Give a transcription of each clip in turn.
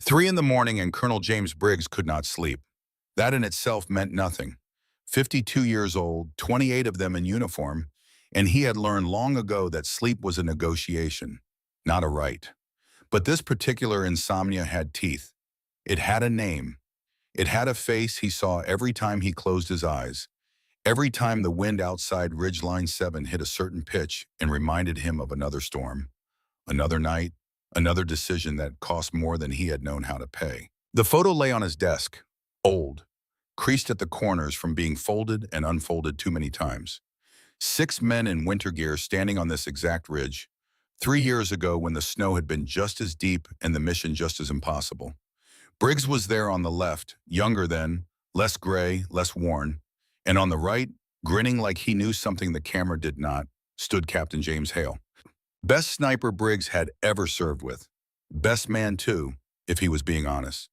3 in the morning and Colonel James Briggs could not sleep. That in itself meant nothing. 52 years old, 28 of them in uniform, and he had learned long ago that sleep was a negotiation, not a right. But this particular insomnia had teeth. It had a name. It had a face he saw every time he closed his eyes, every time the wind outside Ridgeline 7 hit a certain pitch and reminded him of another storm, another night, another decision that cost more than he had known how to pay. The photo lay on his desk, old, creased at the corners from being folded and unfolded too many times. 6 men in winter gear standing on this exact ridge, 3 years ago when the snow had been just as deep and the mission just as impossible. Briggs was there on the left, younger then, less gray, less worn, and on the right, grinning like he knew something the camera did not, stood Captain James Hale. Best sniper Briggs had ever served with. Best man too, if he was being honest.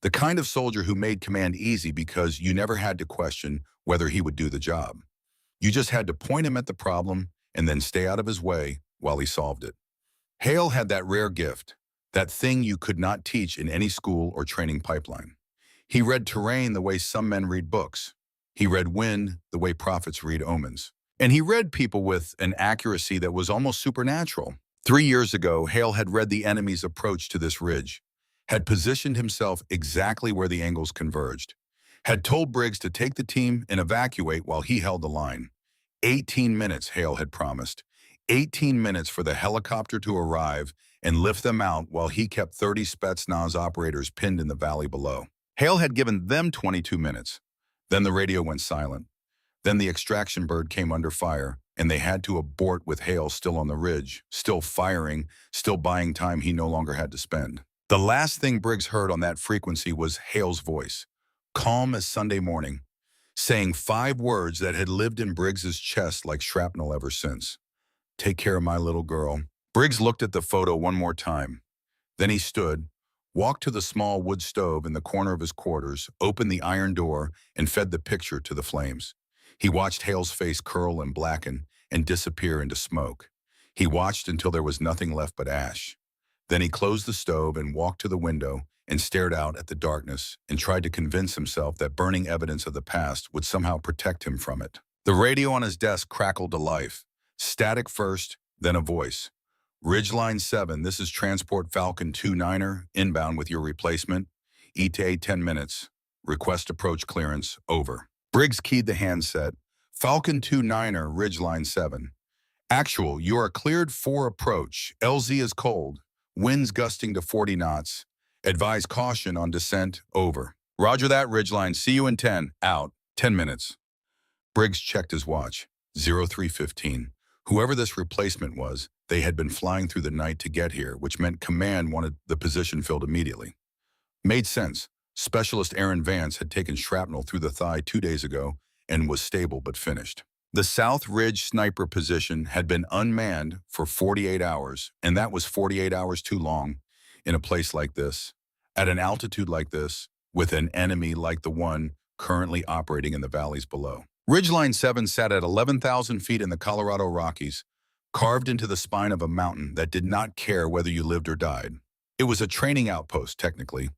The kind of soldier who made command easy because you never had to question whether he would do the job. You just had to point him at the problem and then stay out of his way while he solved it. Hale had that rare gift, that thing you could not teach in any school or training pipeline. He read terrain the way some men read books. He read wind the way prophets read omens. And he read people with an accuracy that was almost supernatural. 3 years ago, Hale had read the enemy's approach to this ridge, had positioned himself exactly where the angles converged, had told Briggs to take the team and evacuate while he held the line. 18 minutes, Hale had promised. 18 minutes for the helicopter to arrive and lift them out while he kept 30 Spetsnaz operators pinned in the valley below. Hale had given them 22 minutes. Then the radio went silent. Then the extraction bird came under fire, and they had to abort with Hale still on the ridge, still firing, still buying time he no longer had to spend. The last thing Briggs heard on that frequency was Hale's voice, calm as Sunday morning, saying 5 words that had lived in Briggs's chest like shrapnel ever since. Take care of my little girl. Briggs looked at the photo one more time. Then he stood, walked to the small wood stove in the corner of his quarters, opened the iron door, and fed the picture to the flames. He watched Hale's face curl and blacken and disappear into smoke. He watched until there was nothing left but ash. Then he closed the stove and walked to the window and stared out at the darkness and tried to convince himself that burning evidence of the past would somehow protect him from it. The radio on his desk crackled to life. Static first, then a voice. Ridgeline 7, this is Transport Falcon 29er, inbound with your replacement. ETA 10 minutes. Request approach clearance, over. Briggs keyed the handset. Falcon 29er, Ridgeline 7. Actual, you are cleared for approach. LZ is cold. Winds gusting to 40 knots. Advise caution on descent, over. Roger that, Ridgeline. See you in 10. Out. 10 minutes. Briggs checked his watch. 03:15. Whoever this replacement was, they had been flying through the night to get here, which meant command wanted the position filled immediately. Made sense. Specialist Aaron Vance had taken shrapnel through the thigh 2 days ago and was stable but finished. The South Ridge sniper position had been unmanned for 48 hours, and that was 48 hours too long in a place like this, at an altitude like this, with an enemy like the one currently operating in the valleys below. Ridgeline 7 sat at 11,000 feet in the Colorado Rockies, carved into the spine of a mountain that did not care whether you lived or died. It was a training outpost, technically,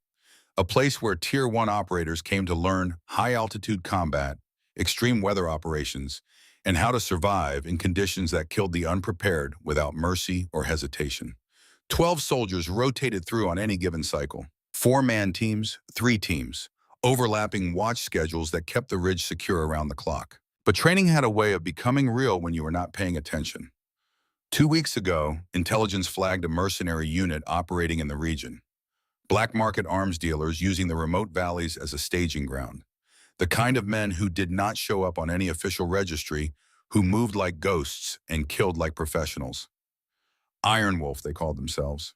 a place where Tier 1 operators came to learn high-altitude combat, extreme weather operations, and how to survive in conditions that killed the unprepared without mercy or hesitation. 12 soldiers rotated through on any given cycle. 4-man teams, 3 teams, overlapping watch schedules that kept the ridge secure around the clock. But training had a way of becoming real when you were not paying attention. 2 weeks ago, intelligence flagged a mercenary unit operating in the region. Black market arms dealers using the remote valleys as a staging ground. The kind of men who did not show up on any official registry, who moved like ghosts and killed like professionals. Iron Wolf, they called themselves.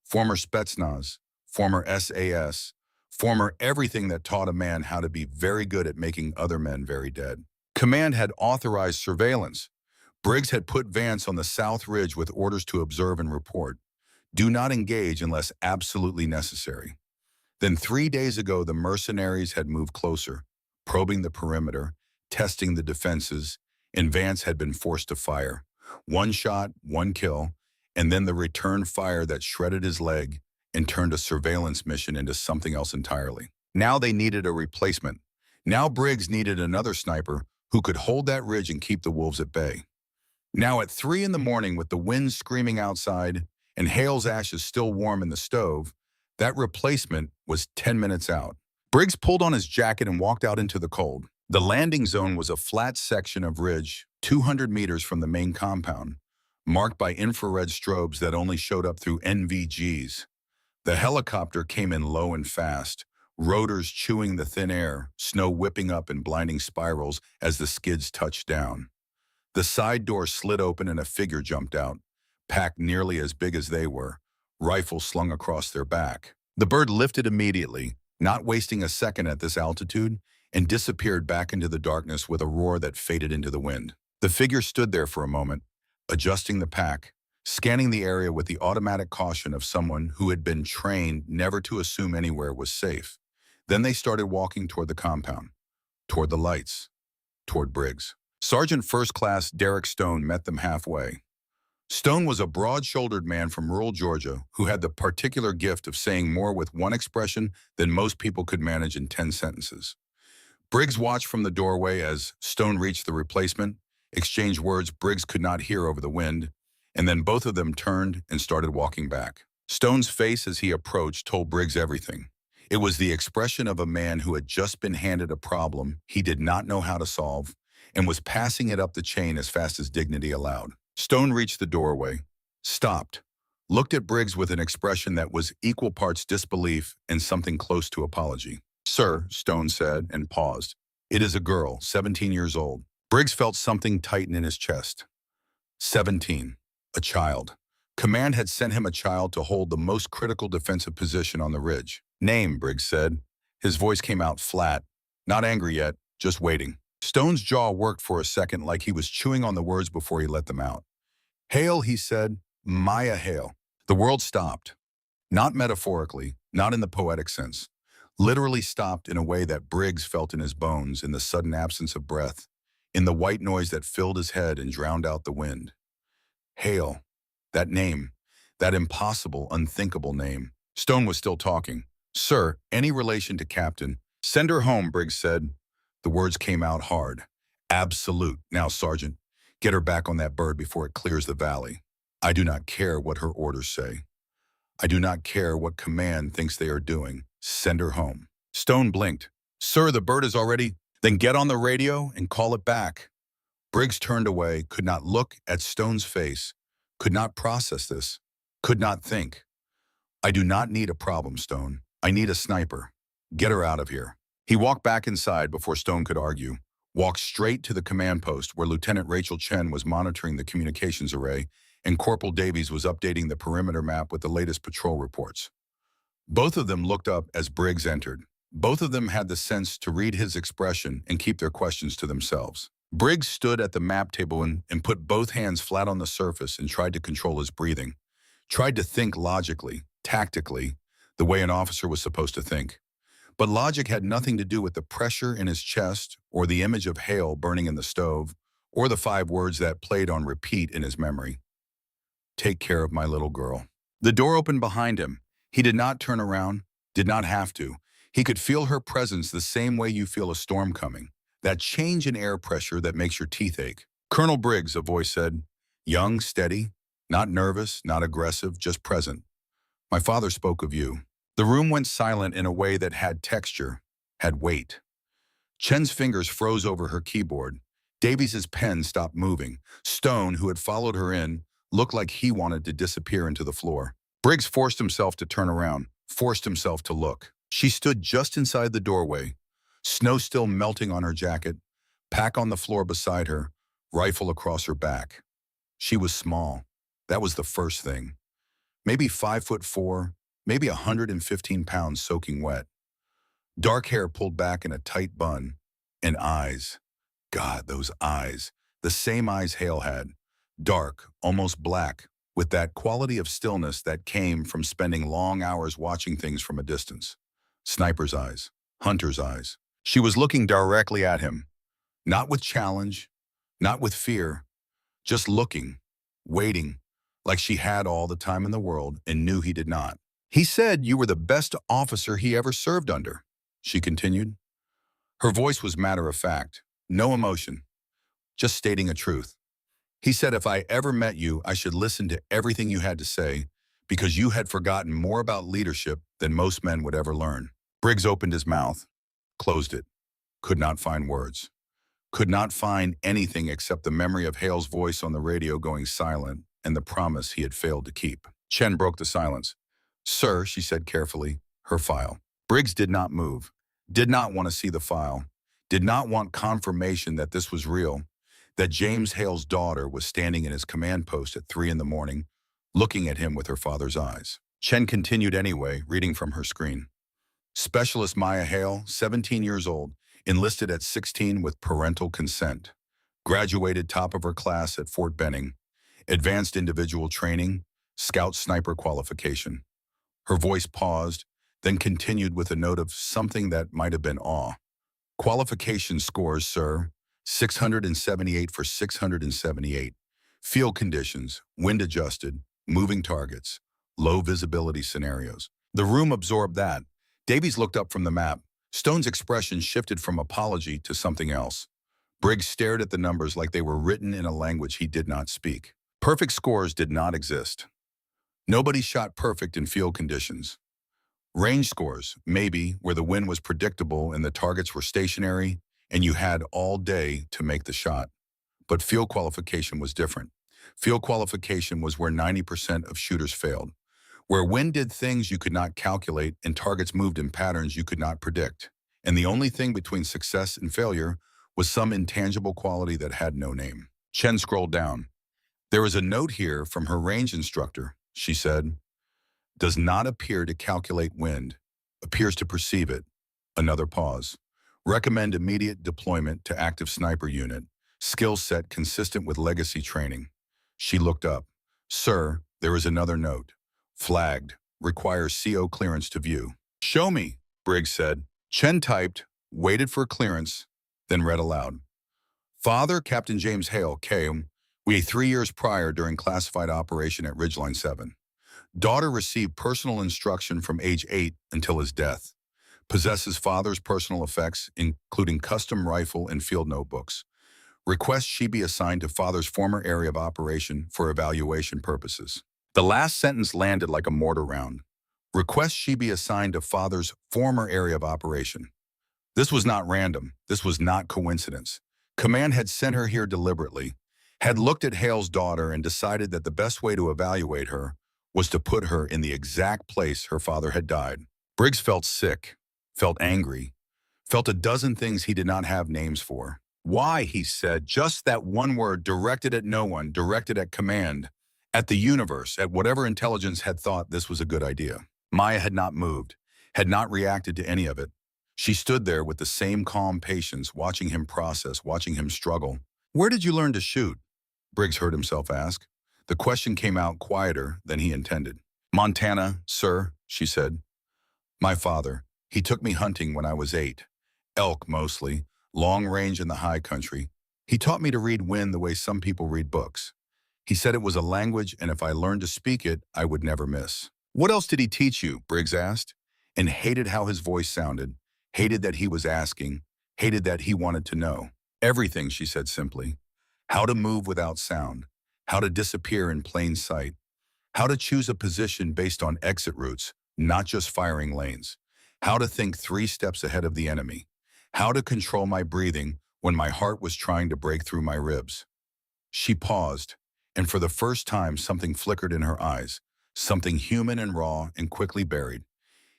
Former Spetsnaz, former SAS, former everything that taught a man how to be very good at making other men very dead. Command had authorized surveillance. Briggs had put Vance on the South Ridge with orders to observe and report. Do not engage unless absolutely necessary. Then 3 days ago, the mercenaries had moved closer, probing the perimeter, testing the defenses, and Vance had been forced to fire. 1 shot, 1 kill, and then the return fire that shredded his leg, and turned a surveillance mission into something else entirely. Now they needed a replacement. Now Briggs needed another sniper who could hold that ridge and keep the wolves at bay. Now at 3 in the morning with the wind screaming outside and Hale's ashes still warm in the stove, that replacement was 10 minutes out. Briggs pulled on his jacket and walked out into the cold. The landing zone was a flat section of ridge 200 meters from the main compound, marked by infrared strobes that only showed up through NVGs. The helicopter came in low and fast, rotors chewing the thin air, snow whipping up in blinding spirals as the skids touched down. The side door slid open and a figure jumped out, packed nearly as big as they were, rifle slung across their back. The bird lifted immediately, not wasting a second at this altitude, and disappeared back into the darkness with a roar that faded into the wind. The figure stood there for a moment, adjusting the pack, scanning the area with the automatic caution of someone who had been trained never to assume anywhere was safe. Then they started walking toward the compound, toward the lights, toward Briggs. Sergeant First Class Derek Stone met them halfway. Stone was a broad-shouldered man from rural Georgia who had the particular gift of saying more with one expression than most people could manage in 10 sentences. Briggs watched from the doorway as Stone reached the replacement, exchanged words Briggs could not hear over the wind, and then both of them turned and started walking back. Stone's face as he approached told Briggs everything. It was the expression of a man who had just been handed a problem he did not know how to solve and was passing it up the chain as fast as dignity allowed. Stone reached the doorway, stopped, looked at Briggs with an expression that was equal parts disbelief and something close to apology. "Sir," Stone said, and paused. "It is a girl, 17 years old." Briggs felt something tighten in his chest. 17. A child. Command had sent him a child to hold the most critical defensive position on the ridge. "Name," Briggs said. His voice came out flat, not angry yet, just waiting. Stone's jaw worked for a second like he was chewing on the words before he let them out. "Hale," he said. "Maya Hale." The world stopped. Not metaphorically, not in the poetic sense. Literally stopped in a way that Briggs felt in his bones in the sudden absence of breath, in the white noise that filled his head and drowned out the wind. Hale. That name. That impossible, unthinkable name. Stone was still talking. "Sir, any relation to Captain?" "Send her home," Briggs said. The words came out hard. "Absolute. Now, Sergeant, get her back on that bird before it clears the valley. I do not care what her orders say. I do not care what command thinks they are doing. Send her home." Stone blinked. "Sir, the bird is already—" "Then get on the radio and call it back." Briggs turned away, could not look at Stone's face, could not process this, could not think. "I do not need a problem, Stone. I need a sniper. Get her out of here." He walked back inside before Stone could argue, walked straight to the command post where Lieutenant Rachel Chen was monitoring the communications array and Corporal Davies was updating the perimeter map with the latest patrol reports. Both of them looked up as Briggs entered. Both of them had the sense to read his expression and keep their questions to themselves. Briggs stood at the map table and put both hands flat on the surface and tried to control his breathing. Tried to think logically, tactically, the way an officer was supposed to think. But logic had nothing to do with the pressure in his chest or the image of Hale burning in the stove or the 5 words that played on repeat in his memory. "Take care of my little girl." The door opened behind him. He did not turn around, did not have to. He could feel her presence the same way you feel a storm coming. That change in air pressure that makes your teeth ache. "Colonel Briggs," a voice said. Young, steady, not nervous, not aggressive, just present. "My father spoke of you." The room went silent in a way that had texture, had weight. Chen's fingers froze over her keyboard. Davies's pen stopped moving. Stone, who had followed her in, looked like he wanted to disappear into the floor. Briggs forced himself to turn around, forced himself to look. She stood just inside the doorway, snow still melting on her jacket, pack on the floor beside her, rifle across her back. She was small. That was the first thing. Maybe 5'4", maybe 115 pounds soaking wet. Dark hair pulled back in a tight bun, and eyes. God, those eyes. The same eyes Hale had. Dark, almost black, with that quality of stillness that came from spending long hours watching things from a distance. Sniper's eyes. Hunter's eyes. She was looking directly at him. Not with challenge, not with fear, just looking, waiting, like she had all the time in the world and knew he did not. He said you were the best officer he ever served under, she continued. Her voice was matter of fact, no emotion, just stating a truth. He said if I ever met you, I should listen to everything you had to say because you had forgotten more about leadership than most men would ever learn. Briggs opened his mouth, closed it, could not find words, could not find anything except the memory of Hale's voice on the radio going silent and the promise he had failed to keep. Chen broke the silence. Sir, she said carefully, her file. Briggs did not move, did not want to see the file, did not want confirmation that this was real, that James Hale's daughter was standing in his command post at 3 in the morning, looking at him with her father's eyes. Chen continued anyway, reading from her screen. Specialist Maya Hale, 17 years old, enlisted at 16 with parental consent. Graduated top of her class at Fort Benning. Advanced individual training, scout sniper qualification. Her voice paused, then continued with a note of something that might have been awe. Qualification scores, sir. 678 for 678. Field conditions, wind adjusted, moving targets, low visibility scenarios. The room absorbed that. Davies looked up from the map. Stone's expression shifted from apology to something else. Briggs stared at the numbers like they were written in a language he did not speak. Perfect scores did not exist. Nobody shot perfect in field conditions. Range scores, maybe, where the wind was predictable and the targets were stationary, and you had all day to make the shot. But field qualification was different. Field qualification was where 90% of shooters failed, where wind did things you could not calculate and targets moved in patterns you could not predict. And the only thing between success and failure was some intangible quality that had no name. Chen scrolled down. There is a note here from her range instructor, she said. Does not appear to calculate wind, appears to perceive it. Another pause. Recommend immediate deployment to active sniper unit. Skill set consistent with legacy training. She looked up. Sir, there is another note. Flagged. Requires CO clearance to view. Show me, Briggs said. Chen typed, waited for clearance, then read aloud. Father, Captain James Hale, came, we 3 years prior during classified operation at Ridgeline 7. Daughter received personal instruction from age 8 until his death. Possesses father's personal effects, including custom rifle and field notebooks. Requests she be assigned to father's former area of operation for evaluation purposes. The last sentence landed like a mortar round. Requests she be assigned to father's former area of operation. This was not random. This was not coincidence. Command had sent her here deliberately, had looked at Hale's daughter and decided that the best way to evaluate her was to put her in the exact place her father had died. Briggs felt sick, felt angry, felt a dozen things he did not have names for. Why, he said, just that one word directed at no one, directed at command, at the universe, at whatever intelligence had thought this was a good idea. Maya had not moved, had not reacted to any of it. She stood there with the same calm patience, watching him process, watching him struggle. Where did you learn to shoot? Briggs heard himself ask. The question came out quieter than he intended. Montana, sir, she said. My father, he took me hunting when I was 8. Elk mostly, long range in the high country. He taught me to read wind the way some people read books. He said it was a language and if I learned to speak it, I would never miss. What else did he teach you? Briggs asked, and hated how his voice sounded, hated that he was asking, hated that he wanted to know. Everything, she said simply. How to move without sound, how to disappear in plain sight, how to choose a position based on exit routes, not just firing lanes, how to think 3 steps ahead of the enemy, how to control my breathing when my heart was trying to break through my ribs. She paused, and for the first time something flickered in her eyes, something human and raw and quickly buried.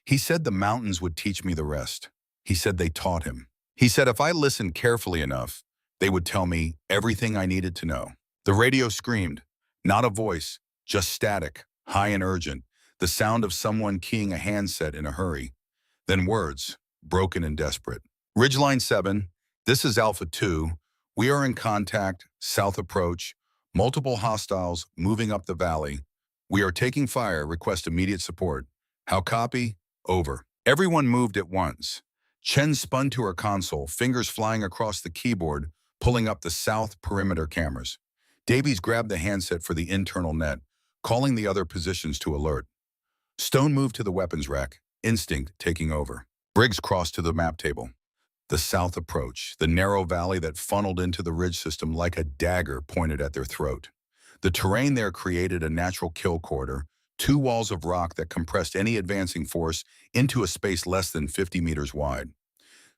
He said the mountains would teach me the rest. He said they taught him. He said if I listened carefully enough, they would tell me everything I needed to know. The radio screamed, not a voice, just static, high and urgent, the sound of someone keying a handset in a hurry. Then words, broken and desperate. Ridgeline 7, this is Alpha 2. We are in contact, south approach, multiple hostiles moving up the valley. We are taking fire, request immediate support. How copy? Over. Everyone moved at once. Chen spun to her console, fingers flying across the keyboard, pulling up the south perimeter cameras. Davies grabbed the handset for the internal net, calling the other positions to alert. Stone moved to the weapons rack, instinct taking over. Briggs crossed to the map table. The south approach, the narrow valley that funneled into the ridge system like a dagger pointed at their throat. The terrain there created a natural kill corridor, two walls of rock that compressed any advancing force into a space less than 50 meters wide.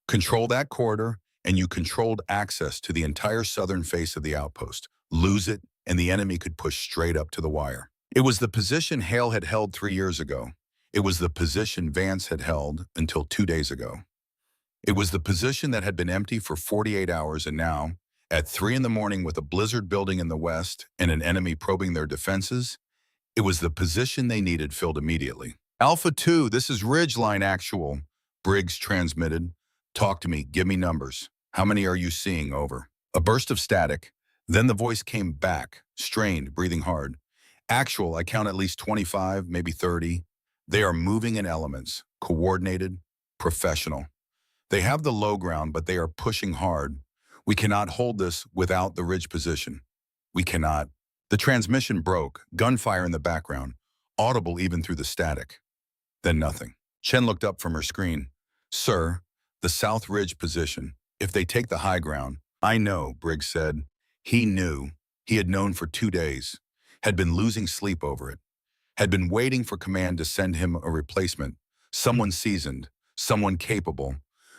Control that corridor, and you controlled access to the entire southern face of the outpost. Lose it, and the enemy could push straight up to the wire. It was the position Hale had held 3 years ago. It was the position Vance had held until 2 days ago. It was the position that had been empty for 48 hours, and now, at 3 in the morning with a blizzard building in the west and an enemy probing their defenses, it was the position they needed filled immediately. Alpha 2, this is Ridgeline Actual, Briggs transmitted. Talk to me, give me numbers. How many are you seeing? Over. A burst of static. Then the voice came back, strained, breathing hard. Actual, I count at least 25, maybe 30. They are moving in elements, coordinated, professional. They have the low ground, but they are pushing hard. We cannot hold this without the ridge position. We cannot. The transmission broke, gunfire in the background, audible even through the static. Then nothing. Chen looked up from her screen. Sir, the South Ridge position. If they take the high ground. I know, Briggs said. He knew. He had known for 2 days. Had been losing sleep over it. Had been waiting for command to send him a replacement. Someone seasoned. Someone capable.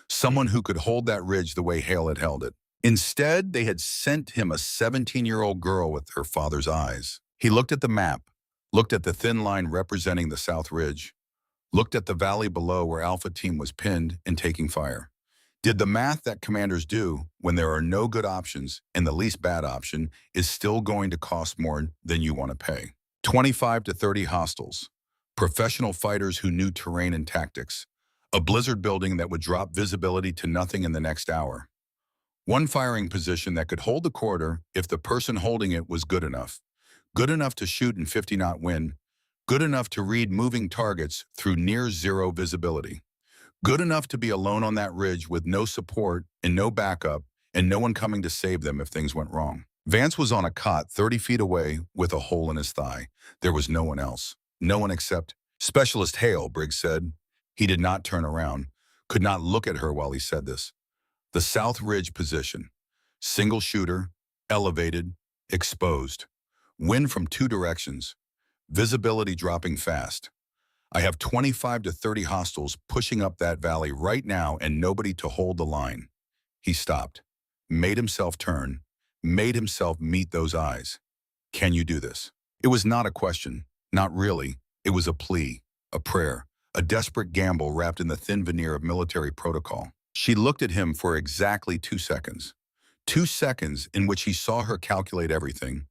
Someone who could hold that ridge the way Hale had held it. Instead, they had sent him a 17-year-old girl with her father's eyes. He looked at the map, looked at the thin line representing the South Ridge, looked at the valley below where Alpha Team was pinned and taking fire. Did the math that commanders do when there are no good options and the least bad option is still going to cost more than you want to pay. 25 to 30 hostiles, professional fighters who knew terrain and tactics, a blizzard building that would drop visibility to nothing in the next hour. One firing position that could hold the corridor if the person holding it was good enough to shoot in 50-knot wind, good enough to read moving targets through near-zero visibility, good enough to be alone on that ridge with no support and no backup and no one coming to save them if things went wrong. Vance was on a cot 30 feet away with a hole in his thigh. There was no one else. No one except Specialist Hale, Briggs said. He did not turn around, could not look at her while he said this. The South Ridge position. Single shooter, elevated, exposed. Wind from 2 directions. Visibility dropping fast. I have 25 to 30 hostiles pushing up that valley right now and nobody to hold the line. He stopped, made himself turn, made himself meet those eyes. Can you do this? It was not a question, not really. It was a plea, a prayer, a desperate gamble wrapped in the thin veneer of military protocol. She looked at him for exactly 2 seconds. 2 seconds in which he saw her calculate everything,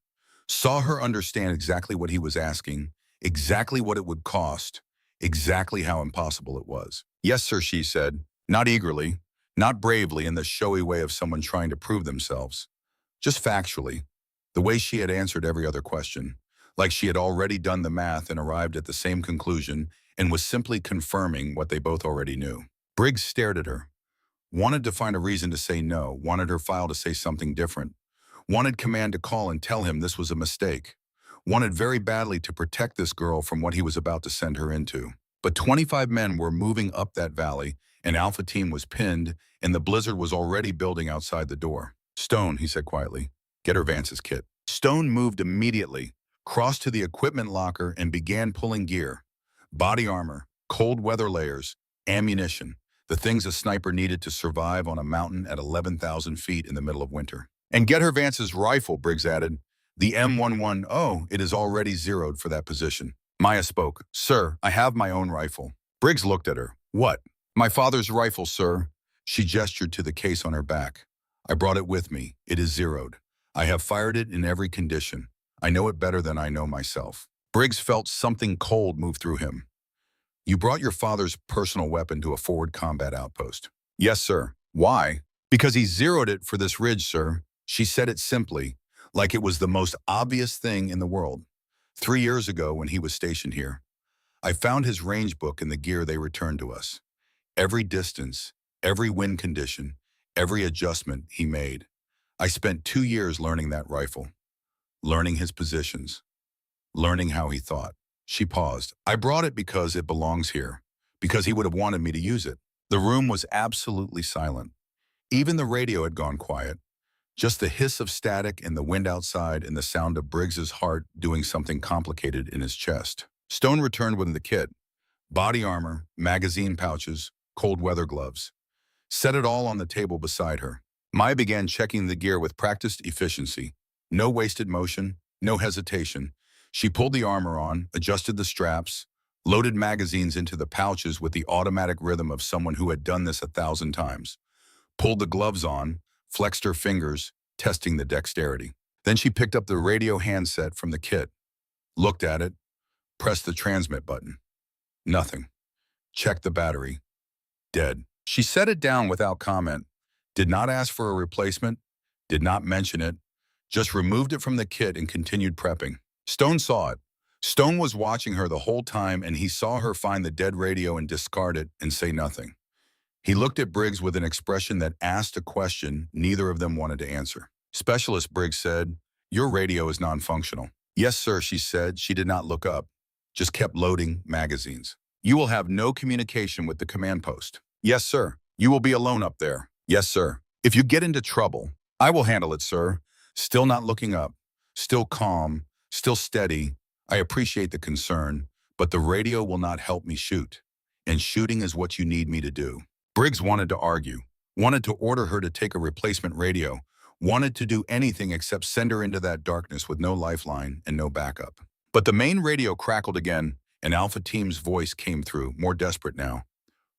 saw her understand exactly what he was asking, exactly what it would cost, exactly how impossible it was. Yes, sir, she said, not eagerly, not bravely in the showy way of someone trying to prove themselves, just factually, the way she had answered every other question, like she had already done the math and arrived at the same conclusion and was simply confirming what they both already knew. Briggs stared at her, wanted to find a reason to say no, wanted her file to say something different, wanted command to call and tell him this was a mistake, wanted very badly to protect this girl from what he was about to send her into. But 25 men were moving up that valley, and Alpha Team was pinned, and the blizzard was already building outside the door. Stone, he said quietly, get her Vance's kit. Stone moved immediately, crossed to the equipment locker and began pulling gear. Body armor, cold weather layers, ammunition, the things a sniper needed to survive on a mountain at 11,000 feet in the middle of winter. And get her Vance's rifle, Briggs added. The M110, it is already zeroed for that position. Maya spoke. Sir, I have my own rifle. Briggs looked at her. What? My father's rifle, sir. She gestured to the case on her back. I brought it with me. It is zeroed. I have fired it in every condition. I know it better than I know myself. Briggs felt something cold move through him. You brought your father's personal weapon to a forward combat outpost. Yes, sir. Why? Because he zeroed it for this ridge, sir. She said it simply, like it was the most obvious thing in the world. 3 years ago when he was stationed here, I found his range book in the gear they returned to us. Every distance, every wind condition, every adjustment he made. I spent 2 years learning that rifle, learning his positions, learning how he thought. She paused. I brought it because it belongs here, because he would have wanted me to use it. The room was absolutely silent. Even the radio had gone quiet. Just the hiss of static and the wind outside and the sound of Briggs's heart doing something complicated in his chest. Stone returned with the kit. Body armor, magazine pouches, cold weather gloves. Set it all on the table beside her. Maya began checking the gear with practiced efficiency. No wasted motion, no hesitation. She pulled the armor on, adjusted the straps, loaded magazines into the pouches with the automatic rhythm of someone who had done this 1,000 times. Pulled the gloves on, flexed her fingers, testing the dexterity. Then she picked up the radio handset from the kit, looked at it, pressed the transmit button. Nothing. Checked the battery. Dead. She set it down without comment, did not ask for a replacement, did not mention it, just removed it from the kit and continued prepping. Stone saw it. Stone was watching her the whole time, and he saw her find the dead radio and discard it and say nothing. He looked at Briggs with an expression that asked a question neither of them wanted to answer. Specialist, Briggs said, "Your radio is non-functional." "Yes, sir," she said. She did not look up, just kept loading magazines. "You will have no communication with the command post." "Yes, sir." "You will be alone up there." "Yes, sir." "If you get into trouble." "I will handle it, sir." Still not looking up, still calm, still steady. "I appreciate the concern, but the radio will not help me shoot. And shooting is what you need me to do." Briggs wanted to argue, wanted to order her to take a replacement radio, wanted to do anything except send her into that darkness with no lifeline and no backup. But the main radio crackled again, and Alpha Team's voice came through, more desperate now.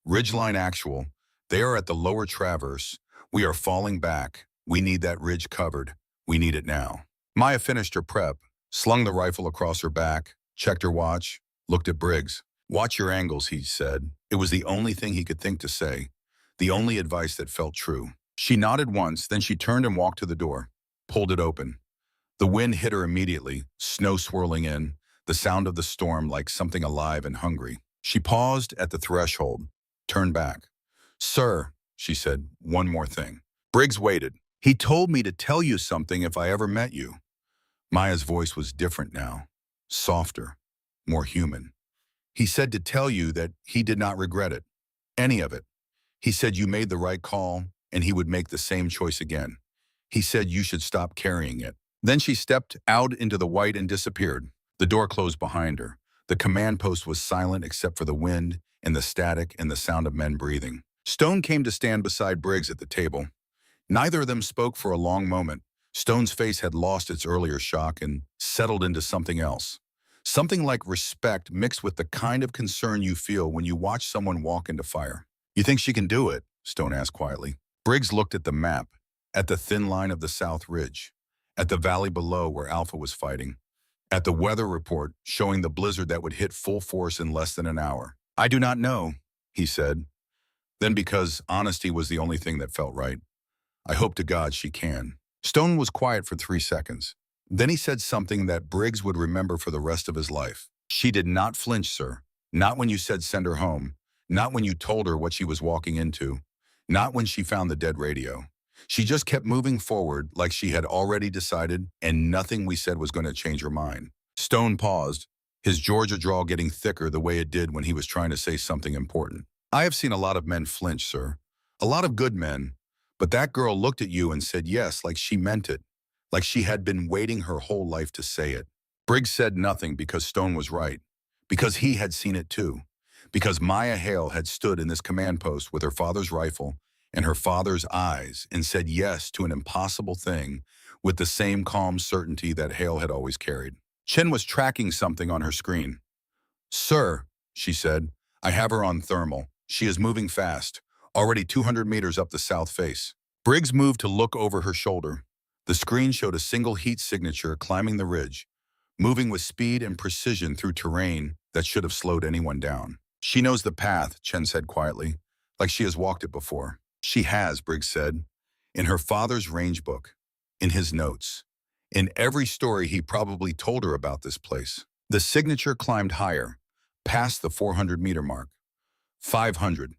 "Ridgeline Actual. They are at the lower traverse. We are falling back. We need that ridge covered. We need it now." Maya finished her prep, slung the rifle across her back, checked her watch, looked at Briggs. "Watch your angles," he said. It was the only thing he could think to say, the only advice that felt true. She nodded once, then she turned and walked to the door, pulled it open. The wind hit her immediately, snow swirling in, the sound of the storm like something alive and hungry. She paused at the threshold, turned back. "Sir," she said, "one more thing." Briggs waited. "He told me to tell you something if I ever met you." Maya's voice was different now, softer, more human. "He said to tell you that he did not regret it, any of it. He said you made the right call and he would make the same choice again. He said you should stop carrying it." Then she stepped out into the white and disappeared. The door closed behind her. The command post was silent except for the wind and the static and the sound of men breathing. Stone came to stand beside Briggs at the table. Neither of them spoke for a long moment. Stone's face had lost its earlier shock and settled into something else. Something like respect mixed with the kind of concern you feel when you watch someone walk into fire. "You think she can do it?" Stone asked quietly. Briggs looked at the map, at the thin line of the South Ridge, at the valley below where Alpha was fighting, at the weather report showing the blizzard that would hit full force in less than an hour. "I do not know," he said. Then, because honesty was the only thing that felt right, "I hope to God she can." Stone was quiet for 3 seconds. Then he said something that Briggs would remember for the rest of his life. "She did not flinch, sir. Not when you said send her home. Not when you told her what she was walking into. Not when she found the dead radio. She just kept moving forward like she had already decided, and nothing we said was going to change her mind." Stone paused, his Georgia drawl getting thicker the way it did when he was trying to say something important. "I have seen a lot of men flinch, sir. A lot of good men. But that girl looked at you and said yes like she meant it, like she had been waiting her whole life to say it." Briggs said nothing because Stone was right, because he had seen it too, because Maya Hale had stood in this command post with her father's rifle and her father's eyes and said yes to an impossible thing with the same calm certainty that Hale had always carried. Chen was tracking something on her screen. "Sir," she said, "I have her on thermal. She is moving fast, already 200 meters up the south face." Briggs moved to look over her shoulder. The screen showed a single heat signature climbing the ridge, moving with speed and precision through terrain that should have slowed anyone down. "She knows the path," Chen said quietly, "like she has walked it before." "She has," Briggs said, "in her father's range book, in his notes, in every story he probably told her about this place." The signature climbed higher, past the 400-meter mark. 500.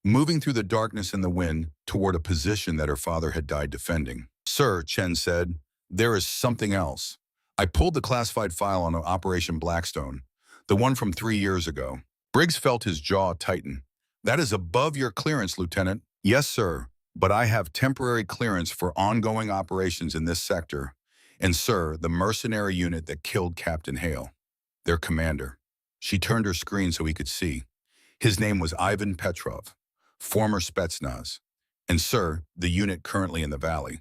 Moving through the darkness and the wind toward a position that her father had died defending. "Sir," Chen said, "there is something else." I pulled the classified file on Operation Blackstone, The one from 3 years ago. Briggs felt his jaw tighten. That is above your clearance, Lieutenant. Yes, sir, but I have temporary clearance for ongoing operations in this sector. And, sir, the mercenary unit that killed Captain Hale, their commander. She turned her screen so he could see. His name was Ivan Petrov, former Spetsnaz. And, sir, the unit currently in the valley.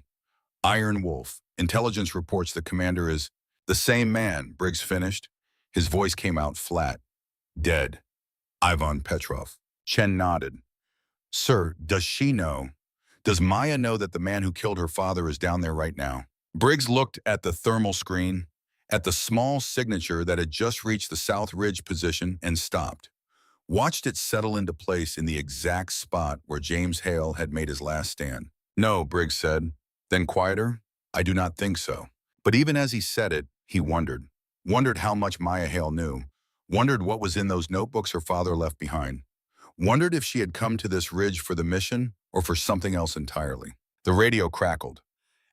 Iron Wolf. Intelligence reports the commander is the same man, Briggs finished. His voice came out flat. Dead. Ivan Petrov. Chen nodded. Sir, does she know? Does Maya know that the man who killed her father is down there right now? Briggs looked at the thermal screen, at the small signature that had just reached the South Ridge position and stopped. Watched it settle into place in the exact spot where James Hale had made his last stand. No, Briggs said. Then quieter, I do not think so. But even as he said it, he wondered. Wondered how much Maya Hale knew. Wondered what was in those notebooks her father left behind. Wondered if she had come to this ridge for the mission or for something else entirely. The radio crackled.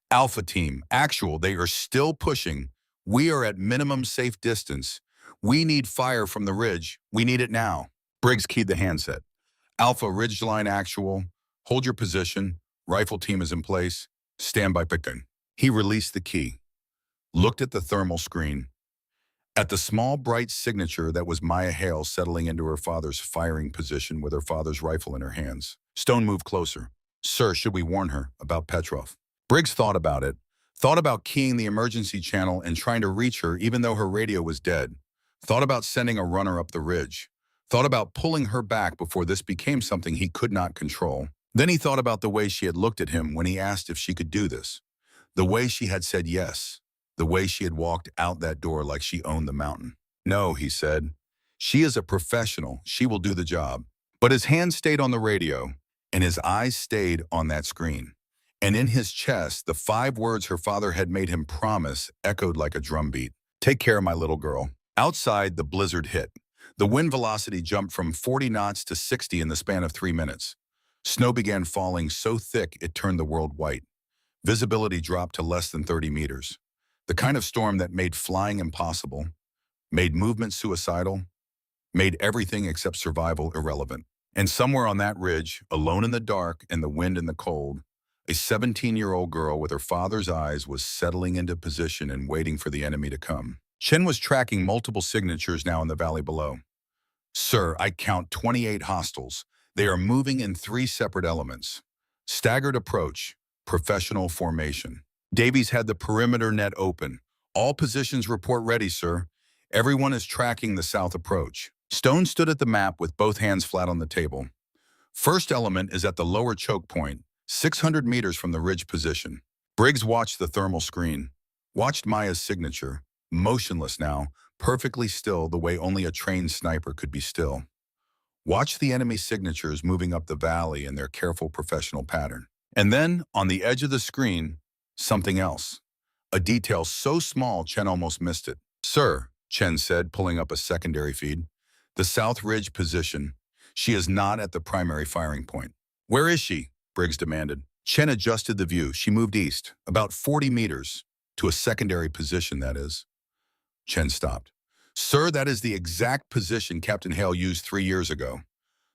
Alpha team, actual, they are still pushing. We are at minimum safe distance. We need fire from the ridge. We need it now. Briggs keyed the handset. Alpha, Ridgeline actual. Hold your position. Rifle team is in place. Stand by picking. He released the key. Looked at the thermal screen. At the small, bright signature that was Maya Hale settling into her father's firing position with her father's rifle in her hands. Stone moved closer. Sir, should we warn her about Petrov? Briggs thought about it. Thought about keying the emergency channel and trying to reach her even though her radio was dead. Thought about sending a runner up the ridge. Thought about pulling her back before this became something he could not control. Then he thought about the way she had looked at him when he asked if she could do this. The way she had said yes. The way she had walked out that door like she owned the mountain. No, he said. She is a professional. She will do the job. But his hand stayed on the radio, and his eyes stayed on that screen. And in his chest, the 5 words her father had made him promise echoed like a drumbeat. Take care, my little girl. Outside, the blizzard hit. The wind velocity jumped from 40 knots to 60 in the span of 3 minutes. Snow began falling so thick it turned the world white. Visibility dropped to less than 30 meters. The kind of storm that made flying impossible, made movement suicidal, made everything except survival irrelevant. And somewhere on that ridge, alone in the dark and the wind and the cold, a 17-year-old girl with her father's eyes was settling into position and waiting for the enemy to come. Chen was tracking multiple signatures now in the valley below. Sir, I count 28 hostiles. They are moving in 3 separate elements. Staggered approach, professional formation. Davies had the perimeter net open. All positions report ready, sir. Everyone is tracking the south approach. Stone stood at the map with both hands flat on the table. First element is at the lower choke point, 600 meters from the ridge position. Briggs watched the thermal screen, watched Maya's signature, motionless now, perfectly still the way only a trained sniper could be still. Watched the enemy signatures moving up the valley in their careful professional pattern. And then, on the edge of the screen, something else. A detail so small Chen almost missed it. Sir, Chen said, pulling up a secondary feed. The South Ridge position. She is not at the primary firing point. Where is she? Briggs demanded. Chen adjusted the view. She moved east, about 40 meters, to a secondary position, that is. Chen stopped. Sir, that is the exact position Captain Hale used 3 years ago.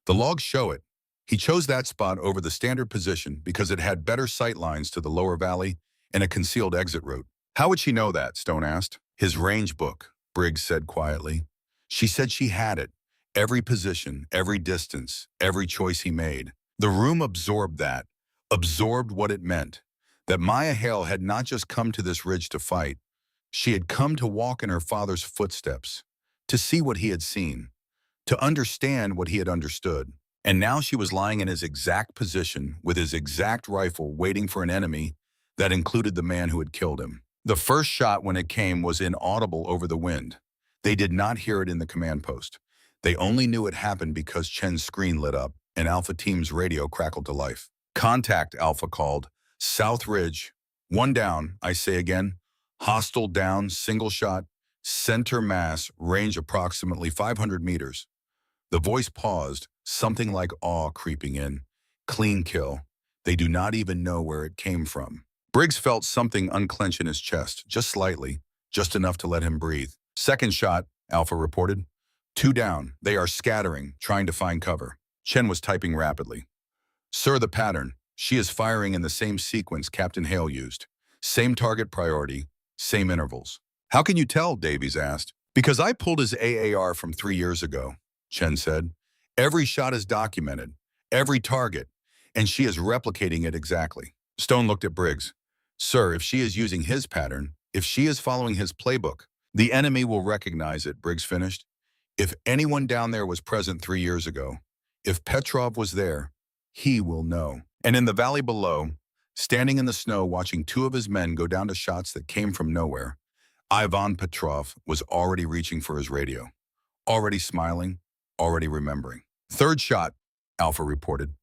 The logs show it. He chose that spot over the standard position because it had better sight lines to the lower valley and a concealed exit route. How would she know that? Stone asked. His range book, Briggs said quietly. She said she had it. Every position, every distance, every choice he made. The room absorbed that, absorbed what it meant. That Maya Hale had not just come to this ridge to fight. She had come to walk in her father's footsteps, to see what he had seen, to understand what he had understood. And now she was lying in his exact position with his exact rifle waiting for an enemy that included the man who had killed him. The first shot, when it came, was inaudible over the wind. They did not hear it in the command post. They only knew it happened because Chen's screen lit up and Alpha Team's radio crackled to life. Contact, Alpha called. South Ridge. 1 down, I say again. Hostile down, single shot, center mass, range approximately 500 meters. The voice paused, something like awe creeping in. Clean kill. They do not even know where it came from. Briggs felt something unclench in his chest, just slightly, just enough to let him breathe. Second shot, Alpha reported. Two down. They are scattering, trying to find cover. Chen was typing rapidly. Sir, the pattern. She is firing in the same sequence Captain Hale used. Same target priority, same intervals. How can you tell? Davies asked. Because I pulled his AAR from 3 years ago, Chen said. Every shot is documented, every target, and she is replicating it exactly. Stone looked at Briggs. Sir, if she is using his pattern, if she is following his playbook, the enemy will recognize it, Briggs finished. If anyone down there was present 3 years ago, if Petrov was there, he will know. And in the valley below, standing in the snow watching two of his men go down to shots that came from nowhere, Ivan Petrov was already reaching for his radio, already smiling, already remembering. Third shot, Alpha reported.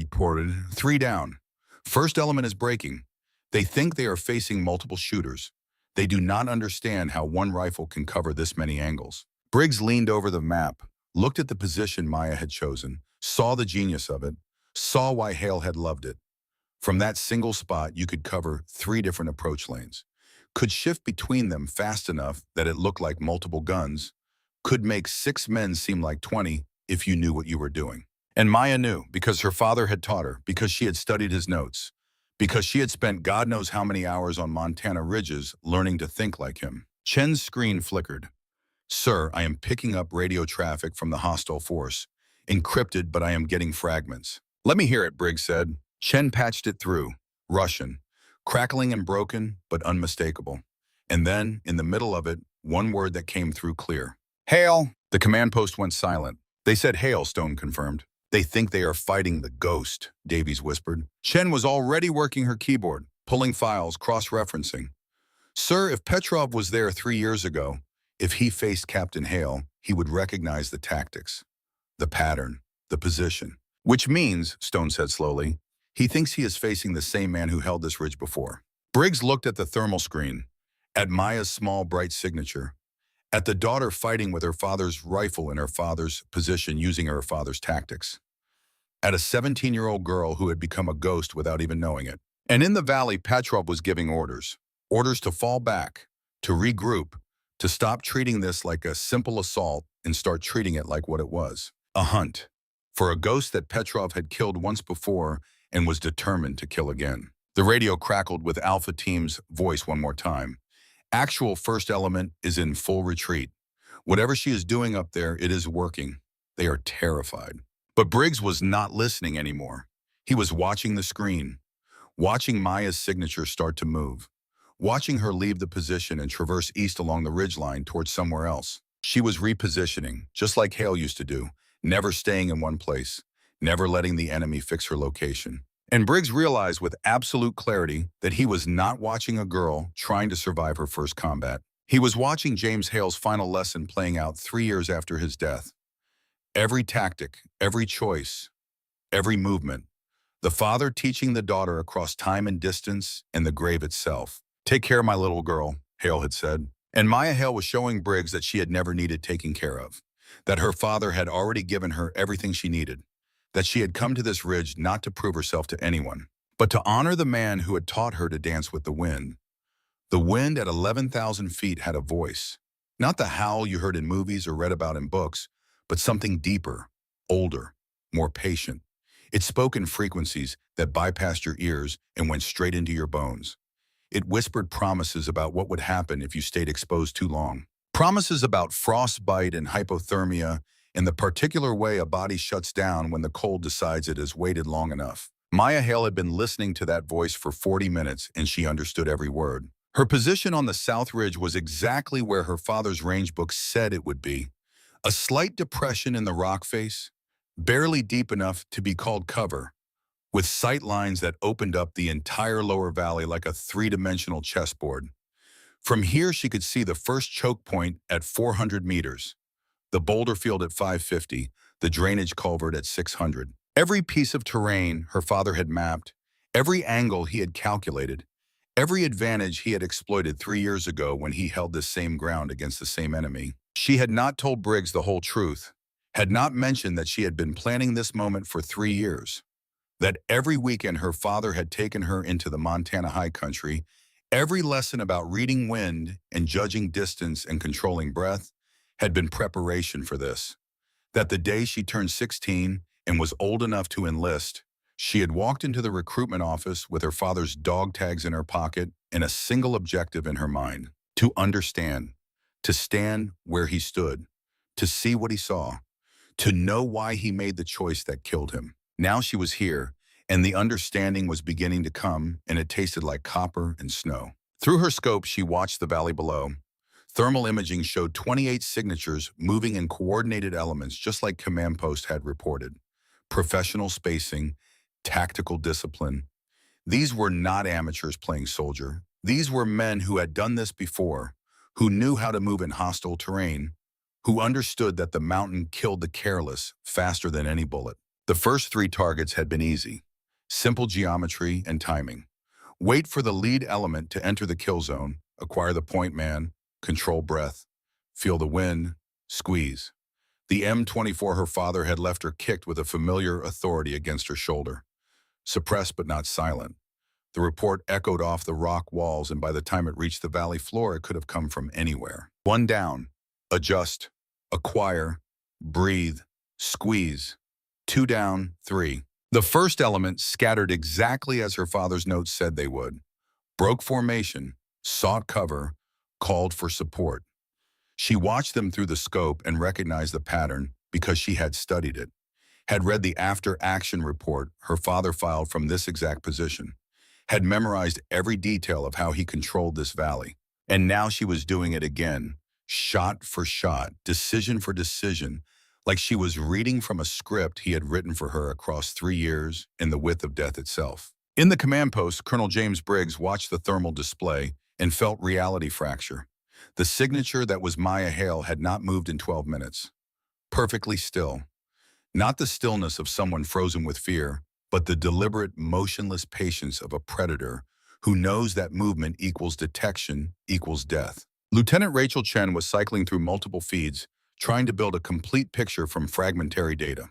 Reported. 3 down. First element is breaking. They think they are facing multiple shooters. They do not understand how one rifle can cover this many angles. Briggs leaned over the map, looked at the position Maya had chosen, saw the genius of it, saw why Hale had loved it. From that single spot, you could cover 3 different approach lanes, could shift between them fast enough that it looked like multiple guns, could make 6 men seem like 20 if you knew what you were doing. And Maya knew, because her father had taught her, because she had studied his notes, because she had spent God knows how many hours on Montana ridges learning to think like him. Chen's screen flickered. Sir, I am picking up radio traffic from the hostile force. Encrypted, but I am getting fragments. Let me hear it, Briggs said. Chen patched it through. Russian. Crackling and broken, but unmistakable. And then, in the middle of it, one word that came through clear. Hale! The command post went silent. They said Hale, Stone confirmed. They think they are fighting the ghost, Davies whispered. Chen was already working her keyboard, pulling files, cross-referencing. Sir, if Petrov was there 3 years ago, if he faced Captain Hale, he would recognize the tactics, the pattern, the position. Which means, Stone said slowly, he thinks he is facing the same man who held this ridge before. Briggs looked at the thermal screen, at Maya's small, bright signature, at the daughter fighting with her father's rifle in her father's position using her father's tactics, at a 17-year-old girl who had become a ghost without even knowing it. And in the valley, Petrov was giving orders to fall back, to regroup, to stop treating this like a simple assault and start treating it like what it was, a hunt, for a ghost that Petrov had killed once before and was determined to kill again. The radio crackled with Alpha Team's voice one more time. Actual first element is in full retreat. Whatever she is doing up there, it is working. They are terrified. But Briggs was not listening anymore. He was watching the screen, watching Maya's signature start to move, watching her leave the position and traverse east along the ridgeline towards somewhere else. She was repositioning, just like Hale used to do, never staying in one place, never letting the enemy fix her location. And Briggs realized with absolute clarity that he was not watching a girl trying to survive her first combat. He was watching James Hale's final lesson playing out 3 years after his death. Every tactic, every choice, every movement. The father teaching the daughter across time and distance and the grave itself. Take care, my little girl, Hale had said. And Maya Hale was showing Briggs that she had never needed taking care of, that her father had already given her everything she needed, that she had come to this ridge not to prove herself to anyone, but to honor the man who had taught her to dance with the wind. The wind at 11,000 feet had a voice, not the howl you heard in movies or read about in books, but something deeper, older, more patient. It spoke in frequencies that bypassed your ears and went straight into your bones. It whispered promises about what would happen if you stayed exposed too long. Promises about frostbite and hypothermia and the particular way a body shuts down when the cold decides it has waited long enough. Maya Hale had been listening to that voice for 40 minutes and she understood every word. Her position on the South Ridge was exactly where her father's range book said it would be. A slight depression in the rock face, barely deep enough to be called cover, with sight lines that opened up the entire lower valley like a 3-dimensional chessboard. From here, she could see the first choke point at 400 meters, the boulder field at 550, the drainage culvert at 600. Every piece of terrain her father had mapped, every angle he had calculated, every advantage he had exploited 3 years ago when he held this same ground against the same enemy. She had not told Briggs the whole truth, had not mentioned that she had been planning this moment for 3 years. That every weekend her father had taken her into the Montana high country, every lesson about reading wind and judging distance and controlling breath, had been preparation for this. That the day she turned 16 and was old enough to enlist, she had walked into the recruitment office with her father's dog tags in her pocket and a single objective in her mind: to understand, to stand where he stood, to see what he saw, to know why he made the choice that killed him. Now she was here, and the understanding was beginning to come, and it tasted like copper and snow. Through her scope, she watched the valley below. Thermal imaging showed 28 signatures moving in coordinated elements, just like Command Post had reported. Professional spacing, tactical discipline. These were not amateurs playing soldier. These were men who had done this before, who knew how to move in hostile terrain, who understood that the mountain killed the careless faster than any bullet. The first 3 targets had been easy. Simple geometry and timing. Wait for the lead element to enter the kill zone, acquire the point man, control breath, feel the wind, squeeze. The M24 her father had left her kicked with a familiar authority against her shoulder. Suppressed but not silent. The report echoed off the rock walls, and by the time it reached the valley floor, it could have come from anywhere. 1 down. Adjust. Acquire. Breathe. Squeeze. 2 down. 3. The first element scattered exactly as her father's notes said they would. Broke formation. Sought cover. Called for support. She watched them through the scope and recognized the pattern because she had studied it. Had read the after-action report her father filed from this exact position. Had memorized every detail of how he controlled this valley. And now she was doing it again, shot for shot, decision for decision, like she was reading from a script he had written for her across 3 years in the width of death itself. In the command post, Colonel James Briggs watched the thermal display and felt reality fracture. The signature that was Maya Hale had not moved in 12 minutes. Perfectly still. Not the stillness of someone frozen with fear, but the deliberate, motionless patience of a predator who knows that movement equals detection equals death. Lieutenant Rachel Chen was cycling through multiple feeds, trying to build a complete picture from fragmentary data.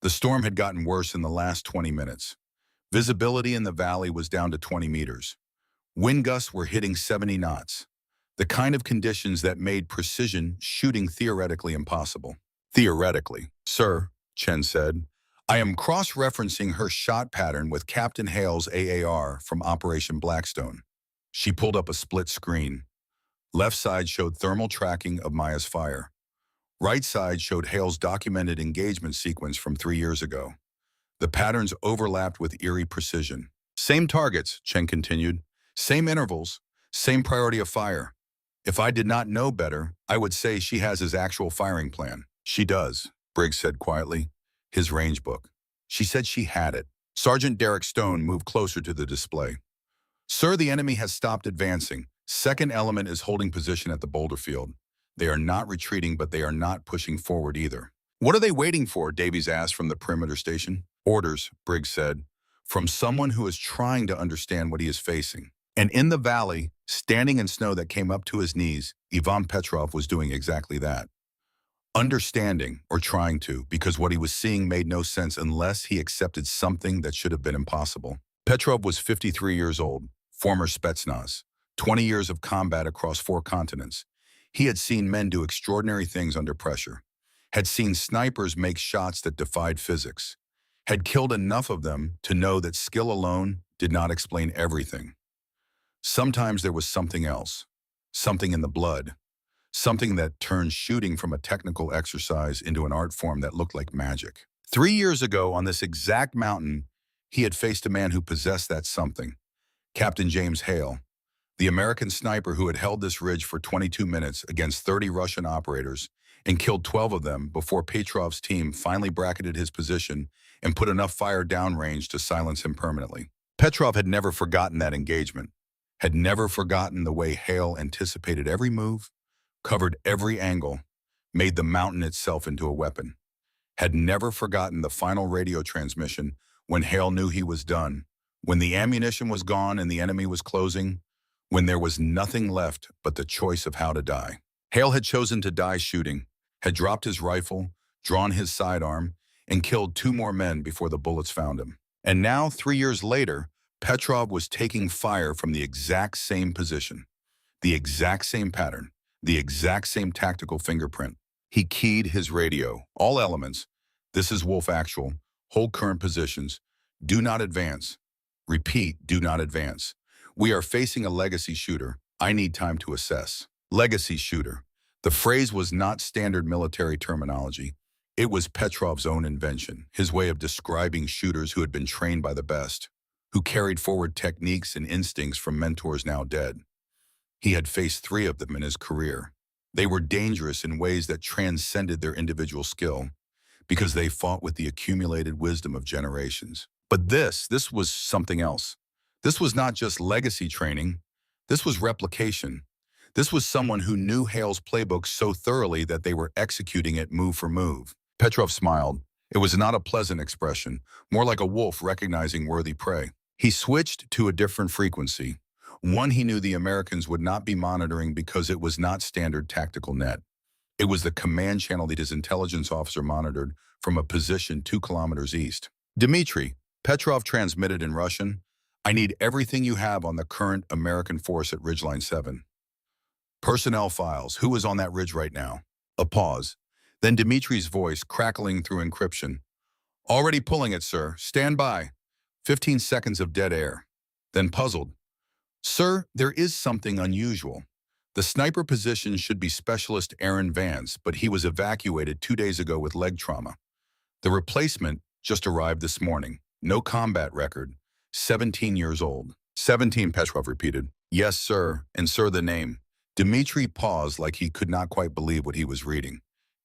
The storm had gotten worse in the last 20 minutes. Visibility in the valley was down to 20 meters. Wind gusts were hitting 70 knots. The kind of conditions that made precision shooting theoretically impossible. Theoretically, sir, Chen said. I am cross-referencing her shot pattern with Captain Hale's AAR from Operation Blackstone. She pulled up a split screen. Left side showed thermal tracking of Maya's fire. Right side showed Hale's documented engagement sequence from 3 years ago. The patterns overlapped with eerie precision. Same targets, Chen continued. Same intervals. Same priority of fire. If I did not know better, I would say she has his actual firing plan. She does, Briggs said quietly. His range book. She said she had it. Sergeant Derek Stone moved closer to the display. Sir, the enemy has stopped advancing. Second element is holding position at the boulder field. They are not retreating, but they are not pushing forward either. What are they waiting for? Davies asked from the perimeter station. Orders, Briggs said, from someone who is trying to understand what he is facing. And in the valley, standing in snow that came up to his knees, Ivan Petrov was doing exactly that. Understanding, or trying to, because what he was seeing made no sense unless he accepted something that should have been impossible. Petrov was 53 years old, former Spetsnaz, 20 years of combat across 4 continents. He had seen men do extraordinary things under pressure, had seen snipers make shots that defied physics, had killed enough of them to know that skill alone did not explain everything. Sometimes there was something else, something in the blood, something that turned shooting from a technical exercise into an art form that looked like magic. 3 years ago, on this exact mountain, he had faced a man who possessed that something, Captain James Hale, the American sniper who had held this ridge for 22 minutes against 30 Russian operators and killed 12 of them before Petrov's team finally bracketed his position and put enough fire downrange to silence him permanently. Petrov had never forgotten that engagement, had never forgotten the way Hale anticipated every move, covered every angle, made the mountain itself into a weapon, had never forgotten the final radio transmission when Hale knew he was done, when the ammunition was gone and the enemy was closing, when there was nothing left but the choice of how to die. Hale had chosen to die shooting, had dropped his rifle, drawn his sidearm, and killed 2 more men before the bullets found him. And now, 3 years later, Petrov was taking fire from the exact same position, the exact same pattern, The exact same tactical fingerprint. He keyed his radio. All elements. This is Wolf Actual. Hold current positions. Do not advance. Repeat, do not advance. We are facing a legacy shooter. I need time to assess. Legacy shooter. The phrase was not standard military terminology. It was Petrov's own invention, his way of describing shooters who had been trained by the best, who carried forward techniques and instincts from mentors now dead. He had faced 3 of them in his career. They were dangerous in ways that transcended their individual skill because they fought with the accumulated wisdom of generations. But this was something else. This was not just legacy training. This was replication. This was someone who knew Hale's playbook so thoroughly that they were executing it move for move. Petrov smiled. It was not a pleasant expression, more like a wolf recognizing worthy prey. He switched to a different frequency, one he knew the Americans would not be monitoring because it was not standard tactical net. It was the command channel that his intelligence officer monitored from a position 2 kilometers east. Dmitry, Petrov transmitted in Russian, I need everything you have on the current American force at Ridgeline 7. Personnel files, who is on that ridge right now? A pause. Then Dmitry's voice crackling through encryption. Already pulling it, sir. Stand by. 15 seconds of dead air. Then puzzled. Sir, there is something unusual. The sniper position should be Specialist Aaron Vance, but he was evacuated 2 days ago with leg trauma. The replacement just arrived this morning. No combat record. 17 years old. 17, Petrov repeated. Yes, sir, and sir, the name. Dmitry paused like he could not quite believe what he was reading.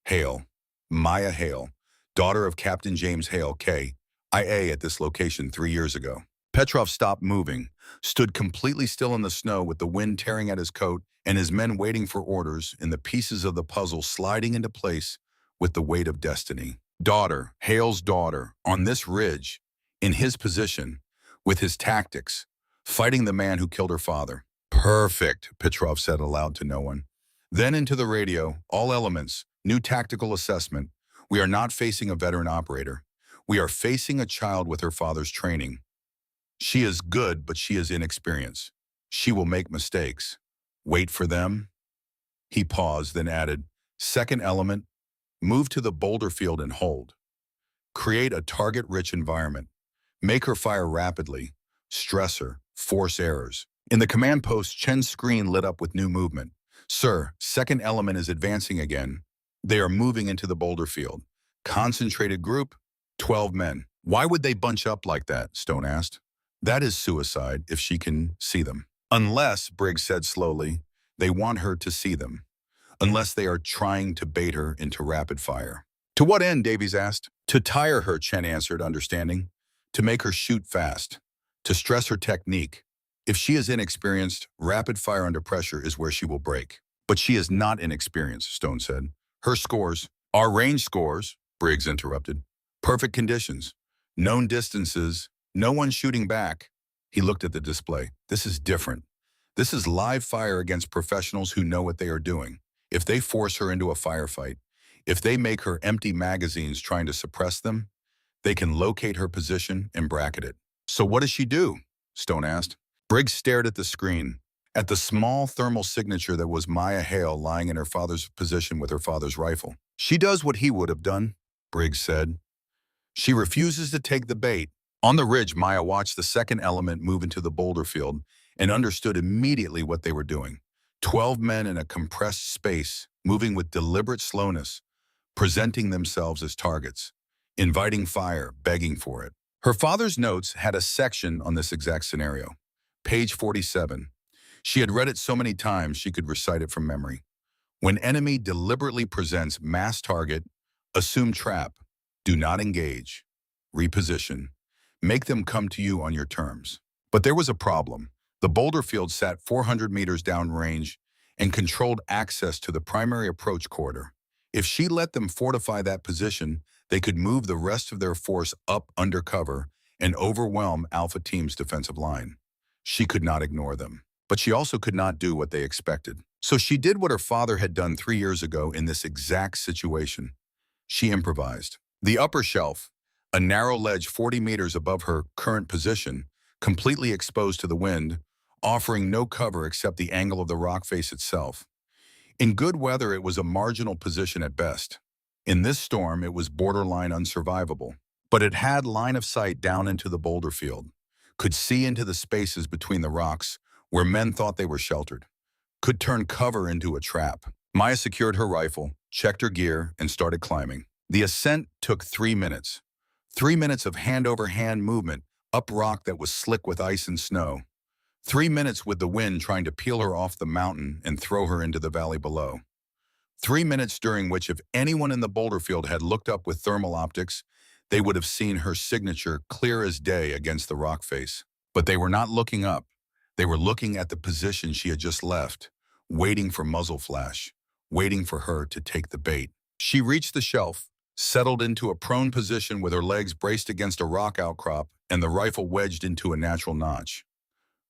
Hale. Maya Hale, daughter of Captain James Hale, K.I.A. at this location 3 years ago. Petrov stopped moving, stood completely still in the snow with the wind tearing at his coat and his men waiting for orders and the pieces of the puzzle sliding into place with the weight of destiny. Daughter, Hale's daughter, on this ridge, in his position, with his tactics, fighting the man who killed her father. Perfect, Petrov said aloud to no one. Then into the radio, all elements, new tactical assessment. We are not facing a veteran operator. We are facing a child with her father's training. She is good, but she is inexperienced. She will make mistakes. Wait for them? He paused, then added, second element, move to the boulder field and hold. Create a target-rich environment. Make her fire rapidly. Stress her. Force errors. In the command post, Chen's screen lit up with new movement. Sir, second element is advancing again. They are moving into the boulder field. Concentrated group, 12 men. Why would they bunch up like that? Stone asked. That is suicide if she can see them. Unless, Briggs said slowly, they want her to see them. Unless they are trying to bait her into rapid fire. To what end, Davies asked. To tire her, Chen answered, understanding. To make her shoot fast. To stress her technique. If she is inexperienced, rapid fire under pressure is where she will break. But she is not inexperienced, Stone said. Her scores, our range scores, Briggs interrupted. Perfect conditions. Known distances. No one shooting back. He looked at the display. This is different. This is live fire against professionals who know what they are doing. If they force her into a firefight, if they make her empty magazines trying to suppress them, they can locate her position and bracket it. So what does she do? Stone asked. Briggs stared at the screen, at the small thermal signature that was Maya Hale lying in her father's position with her father's rifle. She does what he would have done, Briggs said. She refuses to take the bait. On the ridge, Maya watched the second element move into the boulder field and understood immediately what they were doing. 12 men in a compressed space, moving with deliberate slowness, presenting themselves as targets, inviting fire, begging for it. Her father's notes had a section on this exact scenario. Page 47. She had read it so many times she could recite it from memory. When enemy deliberately presents mass target, assume trap, do not engage, reposition. Make them come to you on your terms. But there was a problem. The boulder field sat 400 meters downrange and controlled access to the primary approach corridor. If she let them fortify that position, they could move the rest of their force up under cover and overwhelm Alpha Team's defensive line. She could not ignore them, but she also could not do what they expected. So she did what her father had done 3 years ago in this exact situation. She improvised. The upper shelf, a narrow ledge 40 meters above her current position, completely exposed to the wind, offering no cover except the angle of the rock face itself. In good weather, it was a marginal position at best. In this storm, it was borderline unsurvivable. But it had line of sight down into the boulder field, could see into the spaces between the rocks where men thought they were sheltered, could turn cover into a trap. Maya secured her rifle, checked her gear, and started climbing. The ascent took 3 minutes. 3 minutes of hand-over-hand movement up rock that was slick with ice and snow. 3 minutes with the wind trying to peel her off the mountain and throw her into the valley below. 3 minutes during which if anyone in the boulder field had looked up with thermal optics, they would have seen her signature clear as day against the rock face. But they were not looking up. They were looking at the position she had just left, waiting for muzzle flash, waiting for her to take the bait. She reached the shelf, settled into a prone position with her legs braced against a rock outcrop and the rifle wedged into a natural notch.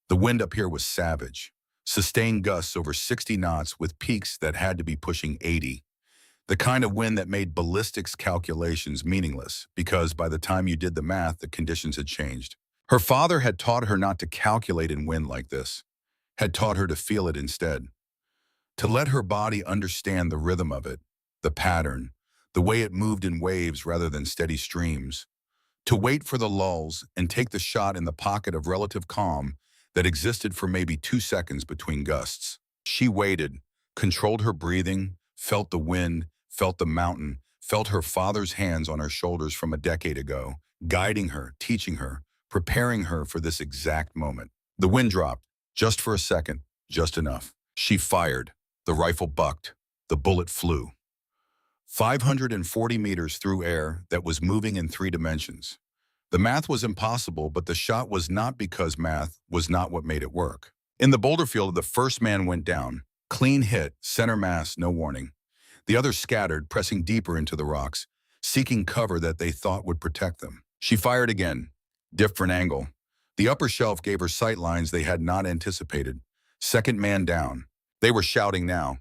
The wind up here was savage. Sustained gusts over 60 knots with peaks that had to be pushing 80. The kind of wind that made ballistics calculations meaningless because by the time you did the math, the conditions had changed. Her father had taught her not to calculate in wind like this, had taught her to feel it instead, to let her body understand the rhythm of it, the pattern, the way it moved in waves rather than steady streams, to wait for the lulls and take the shot in the pocket of relative calm that existed for maybe 2 seconds between gusts. She waited, controlled her breathing, felt the wind, felt the mountain, felt her father's hands on her shoulders from a decade ago, guiding her, teaching her, preparing her for this exact moment. The wind dropped, just for a second, just enough. She fired. The rifle bucked. The bullet flew. 540 meters through air that was moving in 3 dimensions. The math was impossible, but the shot was not because math was not what made it work. In the boulder field, the first man went down. Clean hit, center mass, no warning. The others scattered, pressing deeper into the rocks, seeking cover that they thought would protect them. She fired again. Different angle. The upper shelf gave her sight lines they had not anticipated. Second man down. They were shouting now.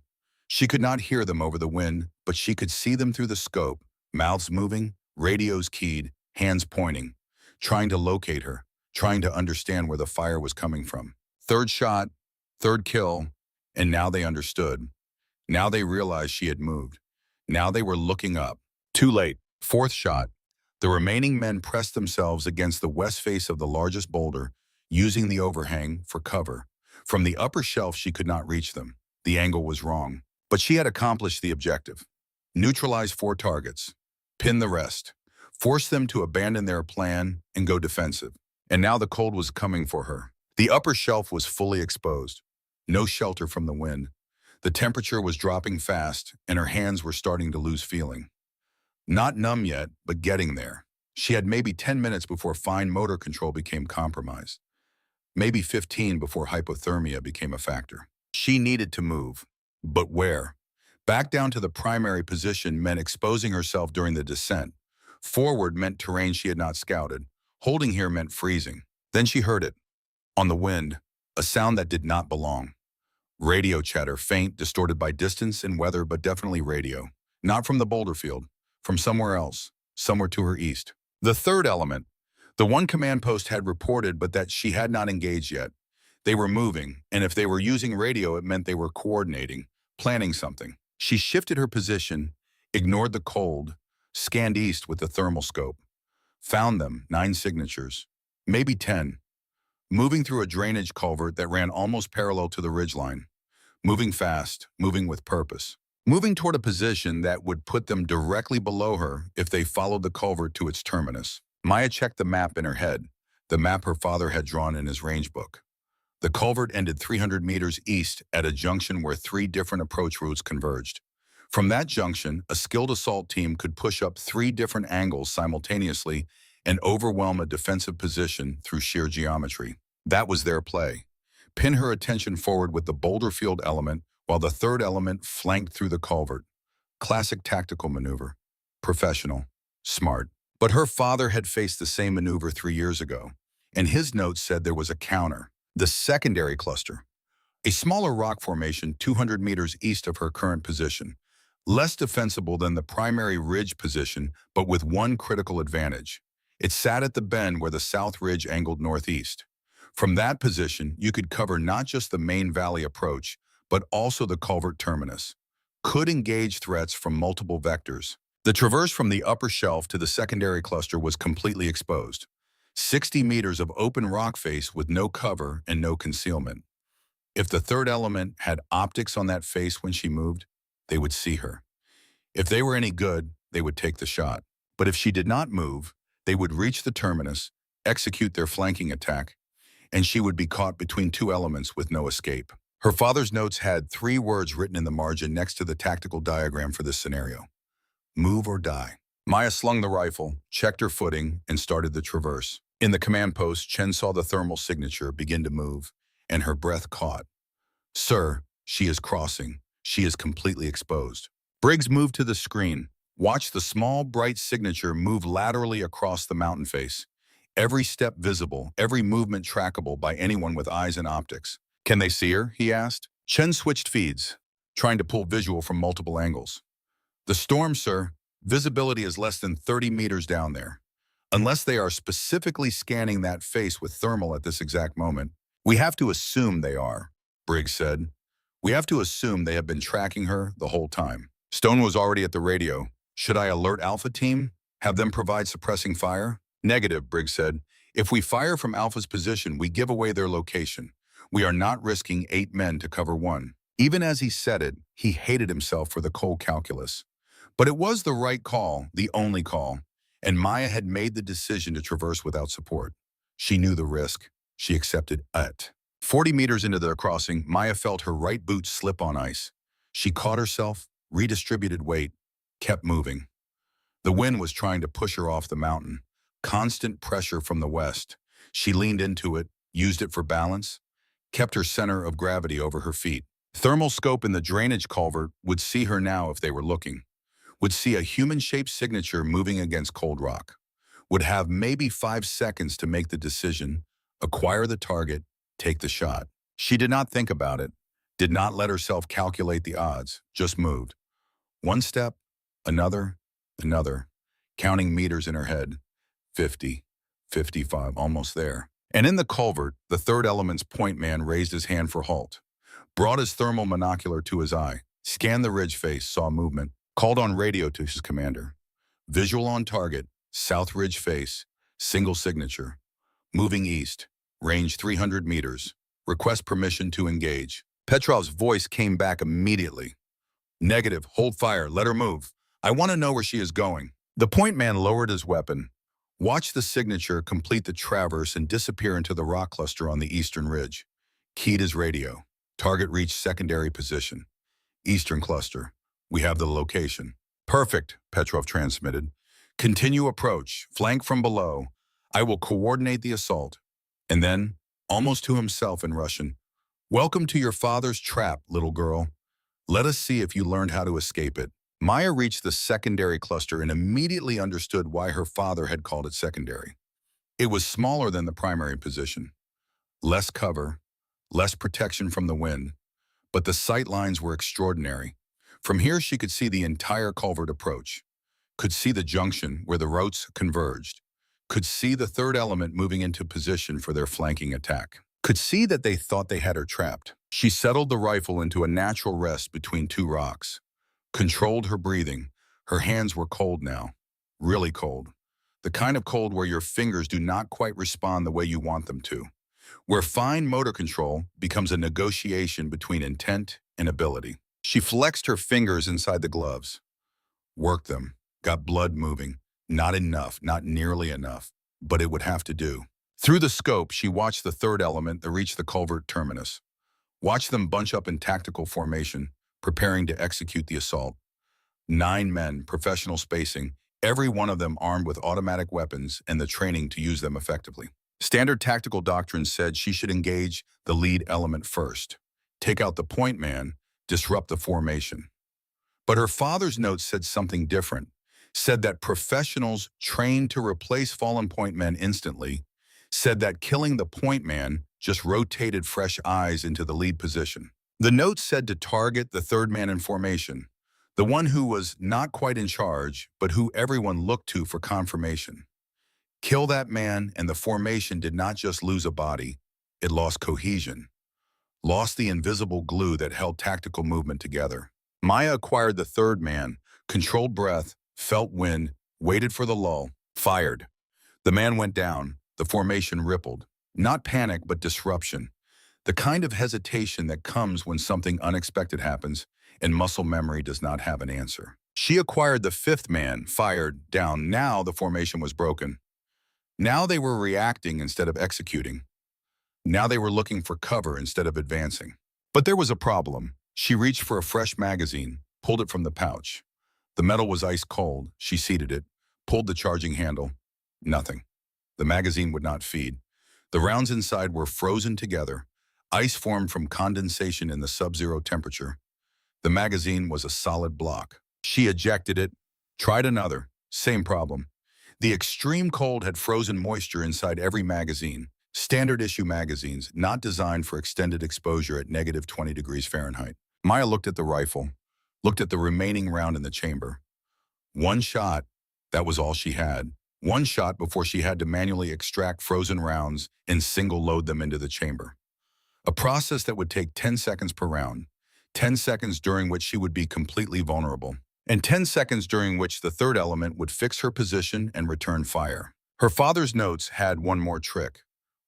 She could not hear them over the wind, but she could see them through the scope, mouths moving, radios keyed, hands pointing, trying to locate her, trying to understand where the fire was coming from. Third shot, third kill, and now they understood. Now they realized she had moved. Now they were looking up. Too late. Fourth shot. The remaining men pressed themselves against the west face of the largest boulder, using the overhang for cover. From the upper shelf, she could not reach them. The angle was wrong. But she had accomplished the objective. Neutralize 4 targets. Pin the rest. Force them to abandon their plan and go defensive. And now the cold was coming for her. The upper shelf was fully exposed. No shelter from the wind. The temperature was dropping fast, and her hands were starting to lose feeling. Not numb yet, but getting there. She had maybe 10 minutes before fine motor control became compromised. Maybe 15 before hypothermia became a factor. She needed to move. But where? Back down to the primary position meant exposing herself during the descent. Forward meant terrain she had not scouted. Holding here meant freezing. Then she heard it. On the wind, a sound that did not belong. Radio chatter, faint, distorted by distance and weather, but definitely radio. Not from the boulder field, from somewhere else, somewhere to her east. The third element, the one command post had reported but that she had not engaged yet. They were moving, and if they were using radio, it meant they were coordinating, planning something. She shifted her position, ignored the cold, scanned east with the thermal scope. Found them, 9 signatures, maybe 10. Moving through a drainage culvert that ran almost parallel to the ridgeline. Moving fast, moving with purpose. Moving toward a position that would put them directly below her if they followed the culvert to its terminus. Maya checked the map in her head, the map her father had drawn in his range book. The culvert ended 300 meters east at a junction where 3 different approach routes converged. From that junction, a skilled assault team could push up 3 different angles simultaneously and overwhelm a defensive position through sheer geometry. That was their play. Pin her attention forward with the boulder field element while the third element flanked through the culvert. Classic tactical maneuver. Professional. Smart. But her father had faced the same maneuver 3 years ago, and his notes said there was a counter. The secondary cluster. A smaller rock formation 200 meters east of her current position. Less defensible than the primary ridge position, but with one critical advantage. It sat at the bend where the south ridge angled northeast. From that position, you could cover not just the main valley approach, but also the culvert terminus, could engage threats from multiple vectors. The traverse from the upper shelf to the secondary cluster was completely exposed. 60 meters of open rock face with no cover and no concealment. If the third element had optics on that face when she moved, they would see her. If they were any good, they would take the shot. But if she did not move, they would reach the terminus, execute their flanking attack, and she would be caught between two elements with no escape. Her father's notes had 3 words written in the margin next to the tactical diagram for this scenario: move or die. Maya slung the rifle, checked her footing, and started the traverse. In the command post, Chen saw the thermal signature begin to move, and her breath caught. Sir, she is crossing. She is completely exposed. Briggs moved to the screen. Watch the small, bright signature move laterally across the mountain face. Every step visible, every movement trackable by anyone with eyes and optics. Can they see her? He asked. Chen switched feeds, trying to pull visual from multiple angles. The storm, sir. Visibility is less than 30 meters down there. Unless they are specifically scanning that face with thermal at this exact moment. We have to assume they are, Briggs said. We have to assume they have been tracking her the whole time. Stone was already at the radio. Should I alert Alpha Team? Have them provide suppressing fire? Negative, Briggs said. If we fire from Alpha's position, we give away their location. We are not risking 8 men to cover 1. Even as he said it, he hated himself for the cold calculus. But it was the right call, the only call, and Maya had made the decision to traverse without support. She knew the risk. She accepted it. 40 meters into their crossing, Maya felt her right boot slip on ice. She caught herself, redistributed weight, kept moving. The wind was trying to push her off the mountain. Constant pressure from the west. She leaned into it, used it for balance, kept her center of gravity over her feet. Thermal scope in the drainage culvert would see her now if they were looking. Would see a human-shaped signature moving against cold rock. Would have maybe 5 seconds to make the decision, acquire the target, take the shot. She did not think about it, did not let herself calculate the odds, just moved. One step, another, counting meters in her head. 50, 55, almost there. And in the culvert, the third element's point man raised his hand for halt, brought his thermal monocular to his eye, scanned the ridge face, saw movement, called on radio to his commander. Visual on target, south ridge face, single signature. Moving east, range 300 meters. Request permission to engage. Petrov's voice came back immediately. Negative, hold fire, let her move. I want to know where she is going. The point man lowered his weapon, watched the signature complete the traverse and disappear into the rock cluster on the eastern ridge. Keyed his radio. Target reached secondary position. Eastern cluster. We have the location. Perfect, Petrov transmitted. Continue approach. Flank from below. I will coordinate the assault. And then, almost to himself in Russian, welcome to your father's trap, little girl. Let us see if you learned how to escape it. Maya reached the secondary cluster and immediately understood why her father had called it secondary. It was smaller than the primary position. Less cover, less protection from the wind, but the sight lines were extraordinary. From here she could see the entire culvert approach, could see the junction where the routes converged, could see the third element moving into position for their flanking attack, could see that they thought they had her trapped. She settled the rifle into a natural rest between 2 rocks, controlled her breathing. Her hands were cold now, really cold. The kind of cold where your fingers do not quite respond the way you want them to, where fine motor control becomes a negotiation between intent and ability. She flexed her fingers inside the gloves, worked them, got blood moving. Not enough, not nearly enough, but it would have to do. Through the scope, she watched the third element that reached the culvert terminus. Watched them bunch up in tactical formation, preparing to execute the assault. 9 men, professional spacing, every one of them armed with automatic weapons and the training to use them effectively. Standard tactical doctrine said she should engage the lead element first, take out the point man, disrupt the formation. But her father's notes said something different, said that professionals trained to replace fallen point men instantly, said that killing the point man just rotated fresh eyes into the lead position. The note said to target the third man in formation, the one who was not quite in charge, but who everyone looked to for confirmation. Kill that man, and the formation did not just lose a body, it lost cohesion. lost the invisible glue that held tactical movement together. Maya acquired the third man, controlled breath, felt wind, waited for the lull, fired. The man went down. The formation rippled. Not panic, but disruption. The kind of hesitation that comes when something unexpected happens and muscle memory does not have an answer. She acquired the fifth man, fired, down. Now the formation was broken. Now they were reacting instead of executing. Now they were looking for cover instead of advancing. But there was a problem. She reached for a fresh magazine, pulled it from the pouch. The metal was ice cold. She seated it, pulled the charging handle. Nothing. The magazine would not feed. The rounds inside were frozen together. Ice formed from condensation in the sub-zero temperature. The magazine was a solid block. She ejected it, tried another. Same problem. The extreme cold had frozen moisture inside every magazine. Standard issue magazines, not designed for extended exposure at negative 20 degrees Fahrenheit. Maya looked at the rifle, looked at the remaining round in the chamber. One shot, that was all she had. One shot before she had to manually extract frozen rounds and single load them into the chamber. A process that would take 10 seconds per round, 10 seconds during which she would be completely vulnerable, and 10 seconds during which the third element would fix her position and return fire. Her father's notes had one more trick,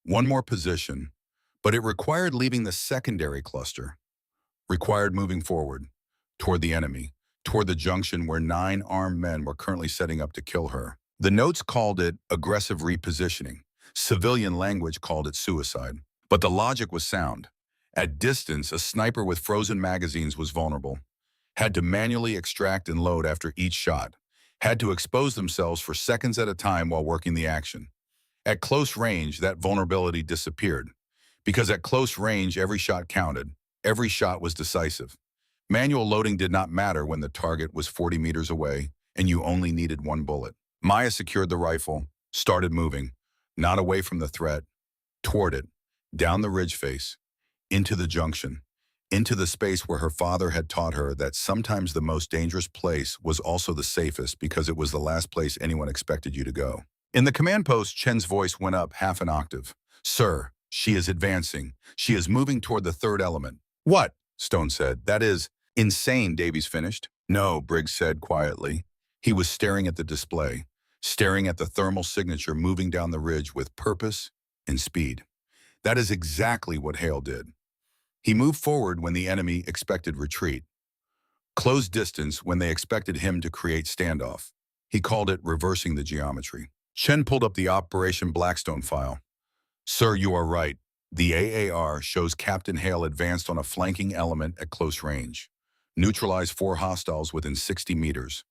one more position, but it required leaving the secondary cluster, required moving forward, toward the enemy, toward the junction where 9 armed men were currently setting up to kill her. The notes called it aggressive repositioning. Civilian language called it suicide. But the logic was sound. At distance, a sniper with frozen magazines was vulnerable, had to manually extract and load after each shot, had to expose themselves for seconds at a time while working the action. At close range, that vulnerability disappeared, because at close range, every shot counted. Every shot was decisive. Manual loading did not matter when the target was 40 meters away and you only needed one bullet. Maya secured the rifle, started moving, not away from the threat, toward it, down the ridge face, into the junction, into the space where her father had taught her that sometimes the most dangerous place was also the safest because it was the last place anyone expected you to go. In the command post, Chen's voice went up half an octave. "Sir, she is advancing. She is moving toward the third element." "What?" Stone said. "That is insane," Davies finished. "No," Briggs said quietly. He was staring at the display, staring at the thermal signature moving down the ridge with purpose and speed. That is exactly what Hale did. He moved forward when the enemy expected retreat, closed distance when they expected him to create standoff. He called it reversing the geometry. Chen pulled up the Operation Blackstone file. "Sir, you are right. The AAR shows Captain Hale advanced on a flanking element at close range, neutralized 4 hostiles within 60 meters.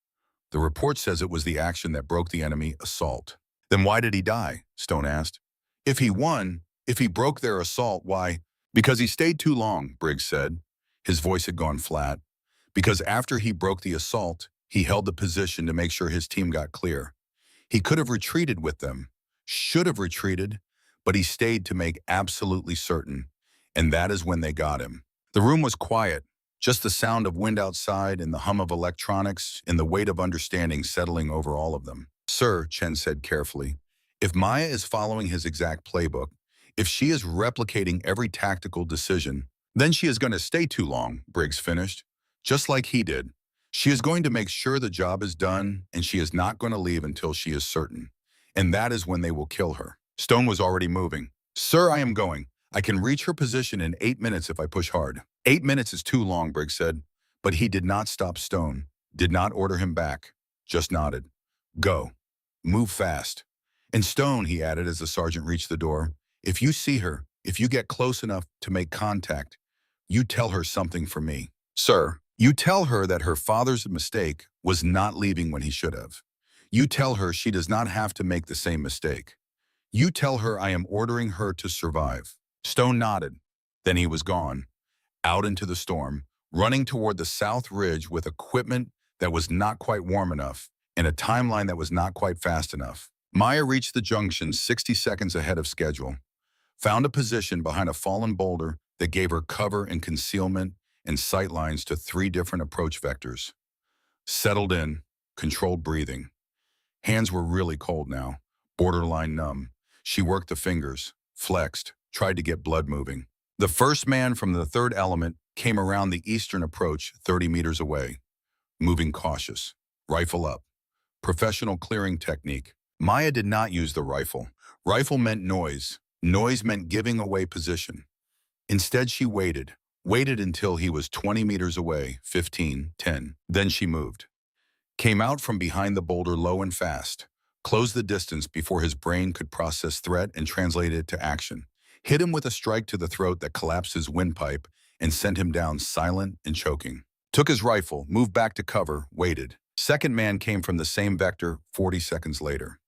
The report says it was the action that broke the enemy assault." "Then why did he die?" Stone asked. "If he won, if he broke their assault, why?" "Because he stayed too long," Briggs said. His voice had gone flat. "Because after he broke the assault, he held the position to make sure his team got clear. He could have retreated with them, should have retreated, but he stayed to make absolutely certain, and that is when they got him." The room was quiet, just the sound of wind outside and the hum of electronics and the weight of understanding settling over all of them. "Sir," Chen said carefully, "if Maya is following his exact playbook, if she is replicating every tactical decision, then she is going to stay too long," Briggs finished, "just like he did. She is going to make sure the job is done, and she is not going to leave until she is certain. And that is when they will kill her." Stone was already moving. "Sir, I am going. I can reach her position in 8 minutes if I push hard." 8 minutes is too long," Briggs said. But he did not stop Stone, did not order him back, just nodded. "Go. Move fast." "And Stone," he added as the sergeant reached the door, "if you see her, if you get close enough to make contact, you tell her something for me." "Sir." "You tell her that her father's mistake was not leaving when he should have. You tell her she does not have to make the same mistake. You tell her I am ordering her to survive." Stone nodded. Then he was gone, out into the storm, running toward the south ridge with equipment that was not quite warm enough and a timeline that was not quite fast enough. Maya reached the junction 60 seconds ahead of schedule, found a position behind a fallen boulder that gave her cover and concealment and sight lines to 3 different approach vectors. Settled in, controlled breathing. Hands were really cold now, borderline numb. She worked the fingers, flexed, tried to get blood moving. The first man from the third element came around the eastern approach 30 meters away, moving cautious, rifle up. Professional clearing technique. Maya did not use the rifle. Rifle meant noise. Noise meant giving away position. Instead, she waited until he was 20 meters away, 15, 10. Then she moved. Came out from behind the boulder low and fast. Closed the distance before his brain could process threat and translate it to action. Hit him with a strike to the throat that collapsed his windpipe and sent him down silent and choking. Took his rifle, moved back to cover, waited. Second man came from the same vector 40 seconds later.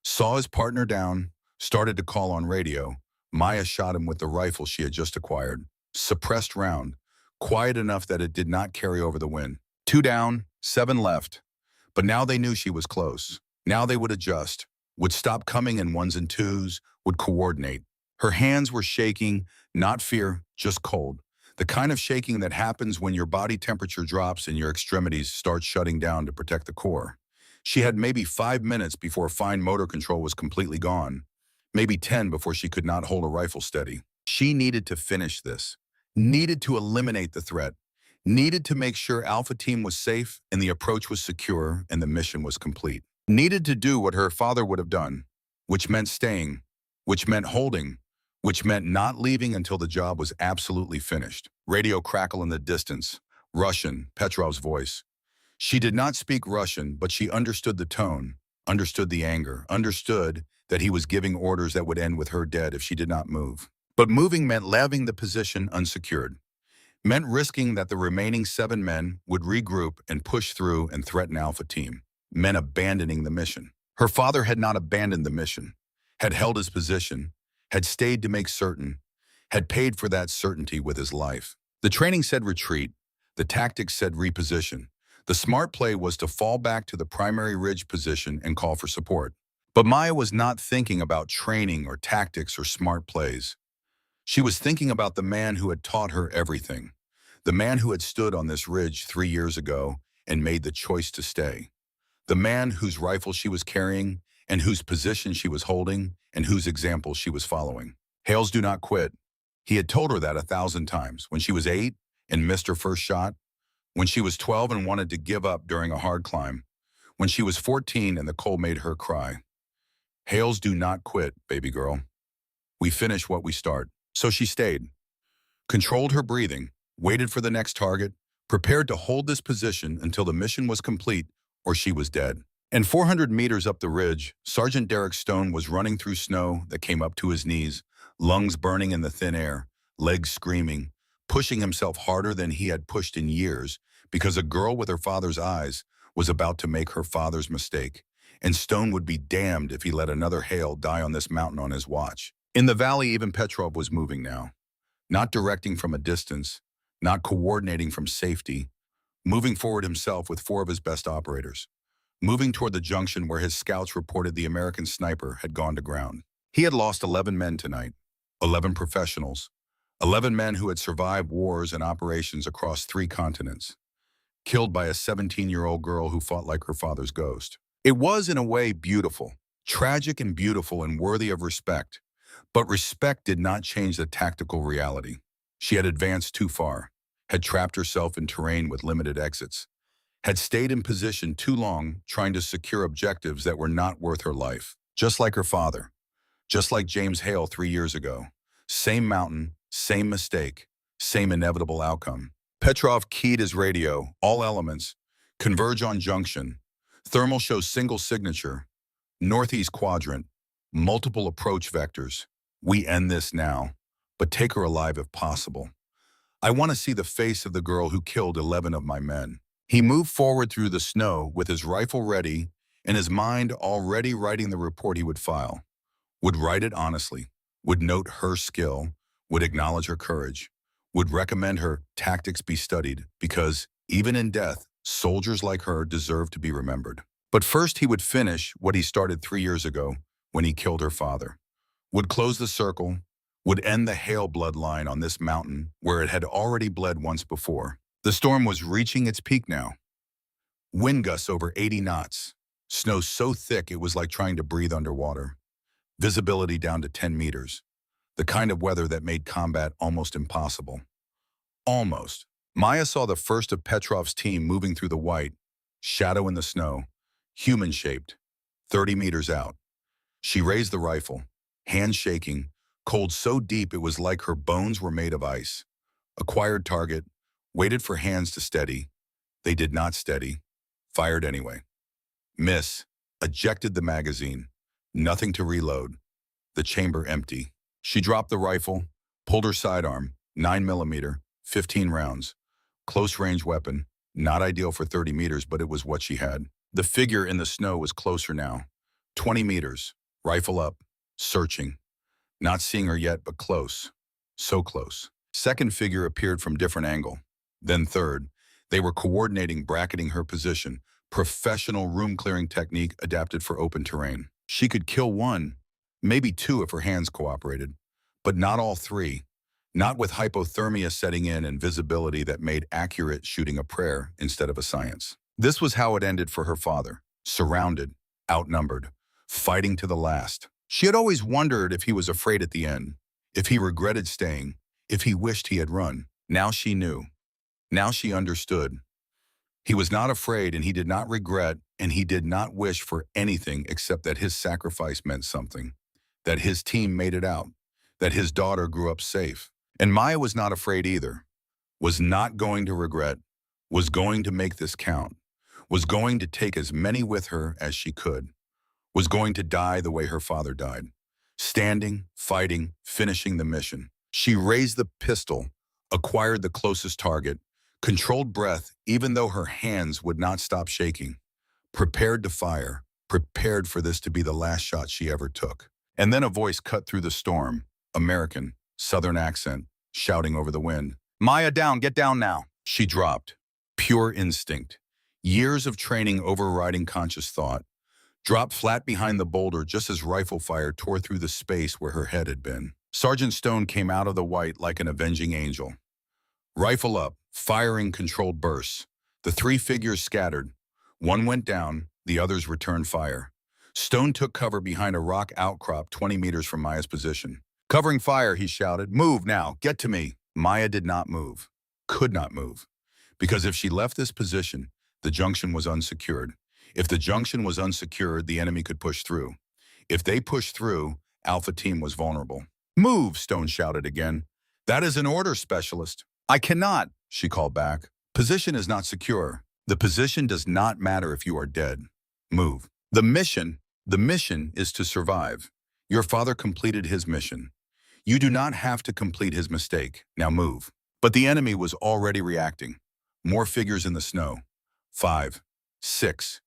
Saw his partner down, started to call on radio. Maya shot him with the rifle she had just acquired. Suppressed round, quiet enough that it did not carry over the wind. 2 down, 7 left. But now they knew she was close. Now they would adjust, would stop coming in ones and twos, would coordinate. Her hands were shaking, not fear, just cold. The kind of shaking that happens when your body temperature drops and your extremities start shutting down to protect the core. She had maybe 5 minutes before fine motor control was completely gone. Maybe 10 before she could not hold a rifle steady. She needed to finish this. Needed to eliminate the threat. Needed to make sure Alpha Team was safe and the approach was secure and the mission was complete. Needed to do what her father would have done, which meant staying, which meant holding, which meant not leaving until the job was absolutely finished. Radio crackle in the distance. Russian, Petrov's voice. She did not speak Russian, but she understood the tone, understood the anger, understood that he was giving orders that would end with her dead if she did not move. But moving meant leaving the position unsecured. Meant risking that the remaining 7 men would regroup and push through and threaten Alpha Team. Meant abandoning the mission. Her father had not abandoned the mission, had held his position, had stayed to make certain, had paid for that certainty with his life. The training said retreat. The tactics said reposition. The smart play was to fall back to the primary ridge position and call for support. But Maya was not thinking about training or tactics or smart plays. She was thinking about the man who had taught her everything. The man who had stood on this ridge 3 years ago and made the choice to stay. The man whose rifle she was carrying and whose position she was holding and whose example she was following. Hales do not quit. He had told her that 1,000 times. When she was 8 and missed her first shot. When she was 12 and wanted to give up during a hard climb. When she was 14 and the cold made her cry. Hales do not quit, baby girl. We finish what we start. So she stayed. Controlled her breathing, waited for the next target, prepared to hold this position until the mission was complete or she was dead. And 400 meters up the ridge, Sergeant Derek Stone was running through snow that came up to his knees, lungs burning in the thin air, legs screaming, pushing himself harder than he had pushed in years because a girl with her father's eyes was about to make her father's mistake, and Stone would be damned if he let another Hale die on this mountain on his watch. In the valley, even Petrov was moving now, not directing from a distance, not coordinating from safety, moving forward himself with 4 of his best operators, moving toward the junction where his scouts reported the American sniper had gone to ground. He had lost 11 men tonight, 11 professionals, 11 men who had survived wars and operations across 3 continents, killed by a 17-year-old girl who fought like her father's ghost. It was, in a way, beautiful, tragic and beautiful and worthy of respect, but respect did not change the tactical reality. She had advanced too far, had trapped herself in terrain with limited exits, had stayed in position too long trying to secure objectives that were not worth her life. Just like her father, just like James Hale 3 years ago. Same mountain, same mistake, same inevitable outcome. Petrov keyed his radio, all elements, converge on junction. Thermal shows single signature, northeast quadrant, multiple approach vectors. We end this now, but take her alive if possible. I want to see the face of the girl who killed 11 of my men. He moved forward through the snow with his rifle ready and his mind already writing the report he would file. Would write it honestly, would note her skill, would acknowledge her courage, would recommend her tactics be studied because, even in death, soldiers like her deserve to be remembered. But first he would finish what he started 3 years ago when he killed her father. Would close the circle, would end the Hale bloodline on this mountain where it had already bled once before. The storm was reaching its peak now. Wind gusts over 80 knots. Snow so thick it was like trying to breathe underwater. Visibility down to 10 meters. the kind of weather that made combat almost impossible. Almost. Maya saw the first of Petrov's team moving through the white, shadow in the snow, human-shaped, 30 meters out. She raised the rifle, hands shaking, cold so deep it was like her bones were made of ice. Acquired target, waited for hands to steady. They did not steady. Fired anyway. Miss. Ejected the magazine. Nothing to reload. The chamber empty. She dropped the rifle, pulled her sidearm, 9mm, 15 rounds. Close-range weapon, not ideal for 30 meters, but it was what she had. The figure in the snow was closer now. 20 meters, rifle up, searching. Not seeing her yet, but close. So close. Second figure appeared from different angle. Then third. They were coordinating, bracketing her position. Professional room-clearing technique adapted for open terrain. She could kill one, maybe two if her hands cooperated, but not all three. Not with hypothermia setting in and visibility that made accurate shooting a prayer instead of a science. This was how it ended for her father. Surrounded, outnumbered, fighting to the last. She had always wondered if he was afraid at the end, if he regretted staying, if he wished he had run. Now she knew. Now she understood. He was not afraid, and he did not regret, and he did not wish for anything except that his sacrifice meant something, that his team made it out, that his daughter grew up safe. And Maya was not afraid either, was not going to regret, was going to make this count, was going to take as many with her as she could, was going to die the way her father died, standing, fighting, finishing the mission. She raised the pistol, acquired the closest target, controlled breath even though her hands would not stop shaking, prepared to fire, prepared for this to be the last shot she ever took. And then a voice cut through the storm, American, Southern accent, shouting over the wind. Maya, down, get down now. She dropped. Pure instinct. Years of training overriding conscious thought. Dropped flat behind the boulder just as rifle fire tore through the space where her head had been. Sergeant Stone came out of the white like an avenging angel. Rifle up, firing controlled bursts. The three figures scattered. One went down, the others returned fire. Stone took cover behind a rock outcrop 20 meters from Maya's position. Covering fire, he shouted. Move now, get to me. Maya did not move, could not move. Because if she left this position, the junction was unsecured. If the junction was unsecured, the enemy could push through. If they pushed through, Alpha Team was vulnerable. Move, Stone shouted again. That is an order, Specialist. I cannot, she called back. Position is not secure. The position does not matter if you are dead. Move. The mission is to survive. Your father completed his mission. You do not have to complete his mistake. Now move. But the enemy was already reacting. More figures in the snow. 5, 6.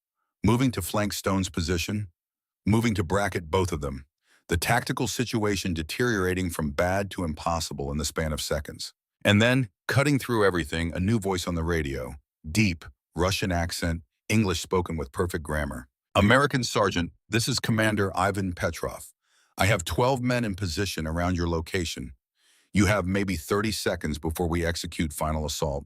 Moving to flank Stone's position. Moving to bracket both of them. The tactical situation deteriorating from bad to impossible in the span of seconds. And then, cutting through everything, a new voice on the radio. Deep, Russian accent, English spoken with perfect grammar. American Sergeant, this is Commander Ivan Petrov. I have 12 men in position around your location. You have maybe 30 seconds before we execute final assault.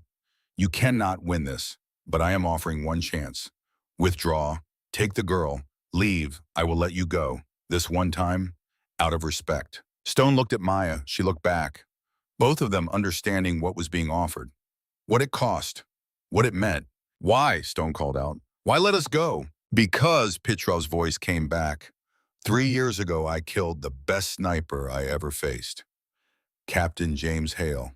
You cannot win this, but I am offering one chance. Withdraw, take the girl, leave, I will let you go. This one time, out of respect. Stone looked at Maya, she looked back. Both of them understanding what was being offered. What it cost. What it meant. Why, Stone called out. Why let us go? Because, Petrov's voice came back. 3 years ago, I killed the best sniper I ever faced. Captain James Hale.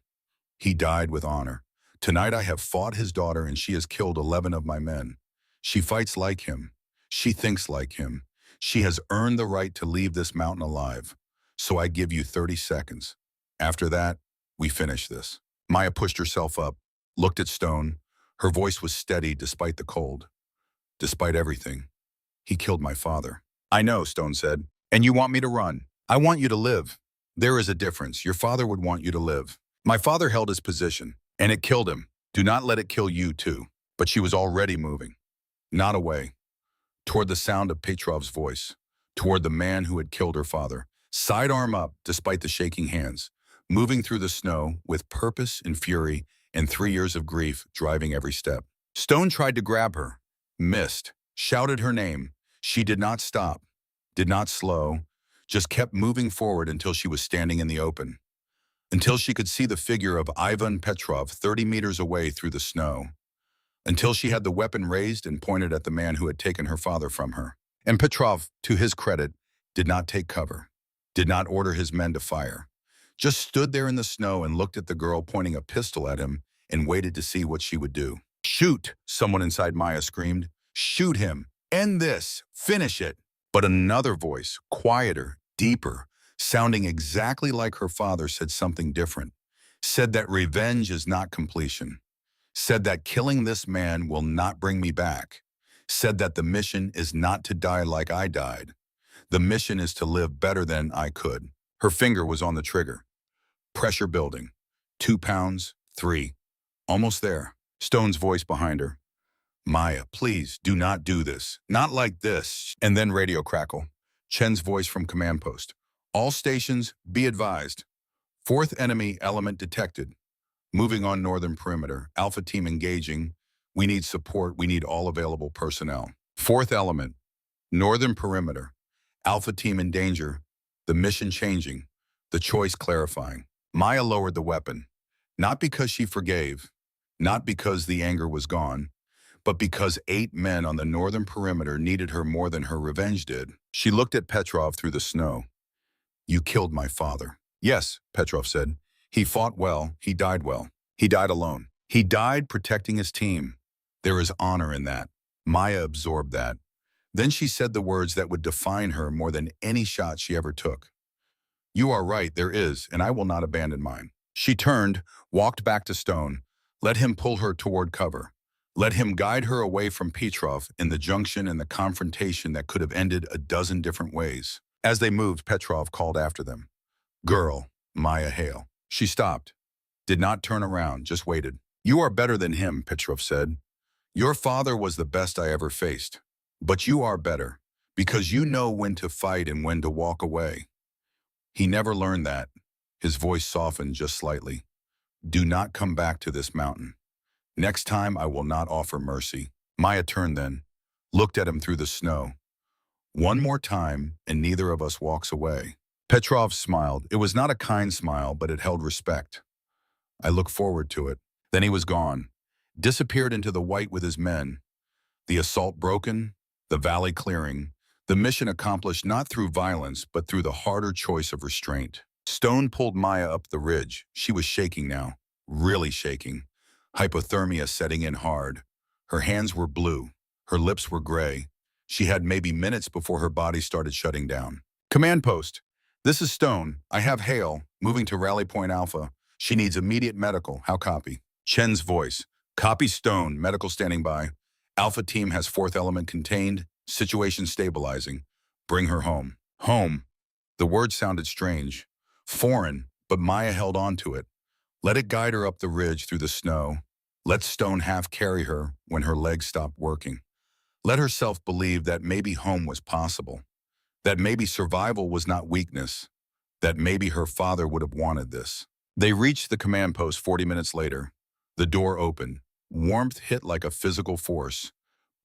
He died with honor. Tonight I have fought his daughter and she has killed 11 of my men. She fights like him. She thinks like him. She has earned the right to leave this mountain alive. So I give you 30 seconds. After that, we finish this. Maya pushed herself up, looked at Stone. Her voice was steady despite the cold. Despite everything. He killed my father. I know, Stone said. And you want me to run. I want you to live. There is a difference. Your father would want you to live. My father held his position, and it killed him. Do not let it kill you too. But she was already moving. Not away. Toward the sound of Petrov's voice. Toward the man who had killed her father. Sidearm up, despite the shaking hands. Moving through the snow with purpose and fury and 3 years of grief driving every step. Stone tried to grab her. Missed. Shouted her name. She did not stop. Did not slow. just kept moving forward until she was standing in the open, until she could see the figure of Ivan Petrov 30 meters away through the snow, until she had the weapon raised and pointed at the man who had taken her father from her. And Petrov, to his credit, did not take cover, did not order his men to fire, just stood there in the snow and looked at the girl pointing a pistol at him and waited to see what she would do. "Shoot!" someone inside Maya screamed. "Shoot him! End this! Finish it!" But another voice, quieter, deeper, sounding exactly like her father, said something different. Said that revenge is not completion. Said that killing this man will not bring me back. Said that the mission is not to die like I died. The mission is to live better than I could. Her finger was on the trigger. Pressure building. 2 pounds, 3. Almost there. Stone's voice behind her. "Maya, please, do not do this. Not like this." And then radio crackle. Chen's voice from command post. "All stations, be advised. Fourth enemy element detected. Moving on northern perimeter. Alpha team engaging. We need support. We need all available personnel." Fourth element. Northern perimeter. Alpha team in danger. The mission changing. The choice clarifying. Maya lowered the weapon. Not because she forgave. Not because the anger was gone. But because 8 men on the northern perimeter needed her more than her revenge did. She looked at Petrov through the snow. "You killed my father." "Yes," Petrov said. "He fought well. He died well. He died alone. He died protecting his team. There is honor in that." Maya absorbed that. Then she said the words that would define her more than any shot she ever took. "You are right, there is, and I will not abandon mine." She turned, walked back to Stone, let him pull her toward cover. Let him guide her away from Petrov in the junction and the confrontation that could have ended a dozen different ways. As they moved, Petrov called after them. "Girl, Maya Hale." She stopped, did not turn around, just waited. "You are better than him," Petrov said. "Your father was the best I ever faced. But you are better, because you know when to fight and when to walk away." He never learned that. His voice softened just slightly. "Do not come back to this mountain. Next time I will not offer mercy." Maya turned then, looked at him through the snow. "One more time, and neither of us walks away." Petrov smiled. It was not a kind smile, but it held respect. "I look forward to it." Then he was gone, disappeared into the white with his men. The assault broken, the valley clearing, the mission accomplished not through violence, but through the harder choice of restraint. Stone pulled Maya up the ridge. She was shaking now, really shaking. Hypothermia setting in hard. Her hands were blue. Her lips were gray. She had maybe minutes before her body started shutting down. "Command post. This is Stone. I have Hale, moving to Rally Point Alpha. She needs immediate medical. How copy?" Chen's voice. "Copy Stone. Medical standing by. Alpha team has fourth element contained. Situation stabilizing. Bring her home." Home. The word sounded strange. Foreign, but Maya held on to it. Let it guide her up the ridge through the snow. Let Stone half carry her when her legs stopped working. Let herself believe that maybe home was possible. That maybe survival was not weakness. That maybe her father would have wanted this. They reached the command post 40 minutes later. The door opened. Warmth hit like a physical force.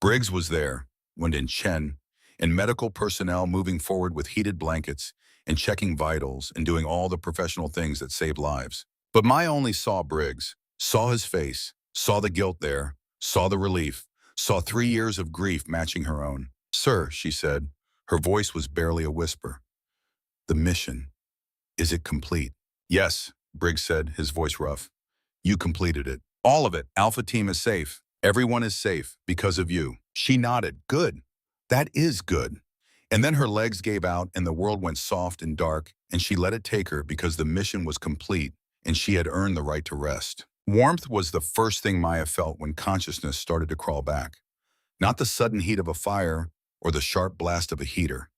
Briggs was there, Wendell Chen, and medical personnel moving forward with heated blankets and checking vitals and doing all the professional things that save lives. But Maya only saw Briggs, saw his face, saw the guilt there, saw the relief, saw 3 years of grief matching her own. "Sir," she said, her voice was barely a whisper. "The mission, is it complete?" "Yes," Briggs said, his voice rough. "You completed it. All of it. Alpha team is safe. Everyone is safe because of you." She nodded. "Good. That is good." And then her legs gave out and the world went soft and dark, and she let it take her because the mission was complete and she had earned the right to rest. Warmth was the first thing Maya felt when consciousness started to crawl back. Not the sudden heat of a fire or the sharp blast of a heater,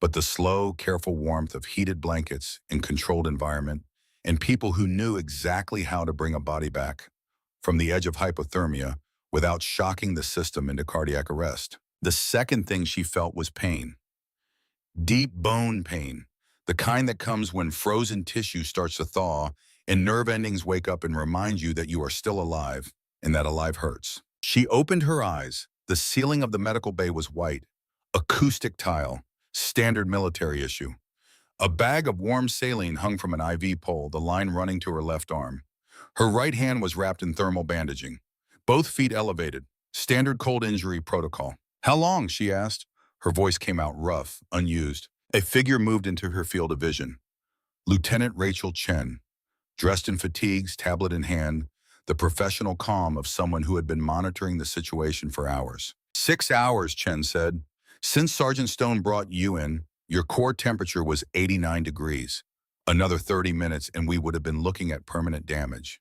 but the slow, careful warmth of heated blankets and controlled environment and people who knew exactly how to bring a body back from the edge of hypothermia without shocking the system into cardiac arrest. The second thing she felt was pain. Deep bone pain, the kind that comes when frozen tissue starts to thaw and nerve endings wake up and remind you that you are still alive and that alive hurts. She opened her eyes. The ceiling of the medical bay was white, acoustic tile, standard military issue. A bag of warm saline hung from an IV pole, the line running to her left arm. Her right hand was wrapped in thermal bandaging. Both feet elevated. Standard cold injury protocol. How long? She asked. Her voice came out rough, unused. A figure moved into her field of vision. Lieutenant Rachel Chen, dressed in fatigues, tablet in hand, the professional calm of someone who had been monitoring the situation for hours. 6 hours, Chen said. Since Sergeant Stone brought you in, your core temperature was 89 degrees. Another 30 minutes and we would have been looking at permanent damage.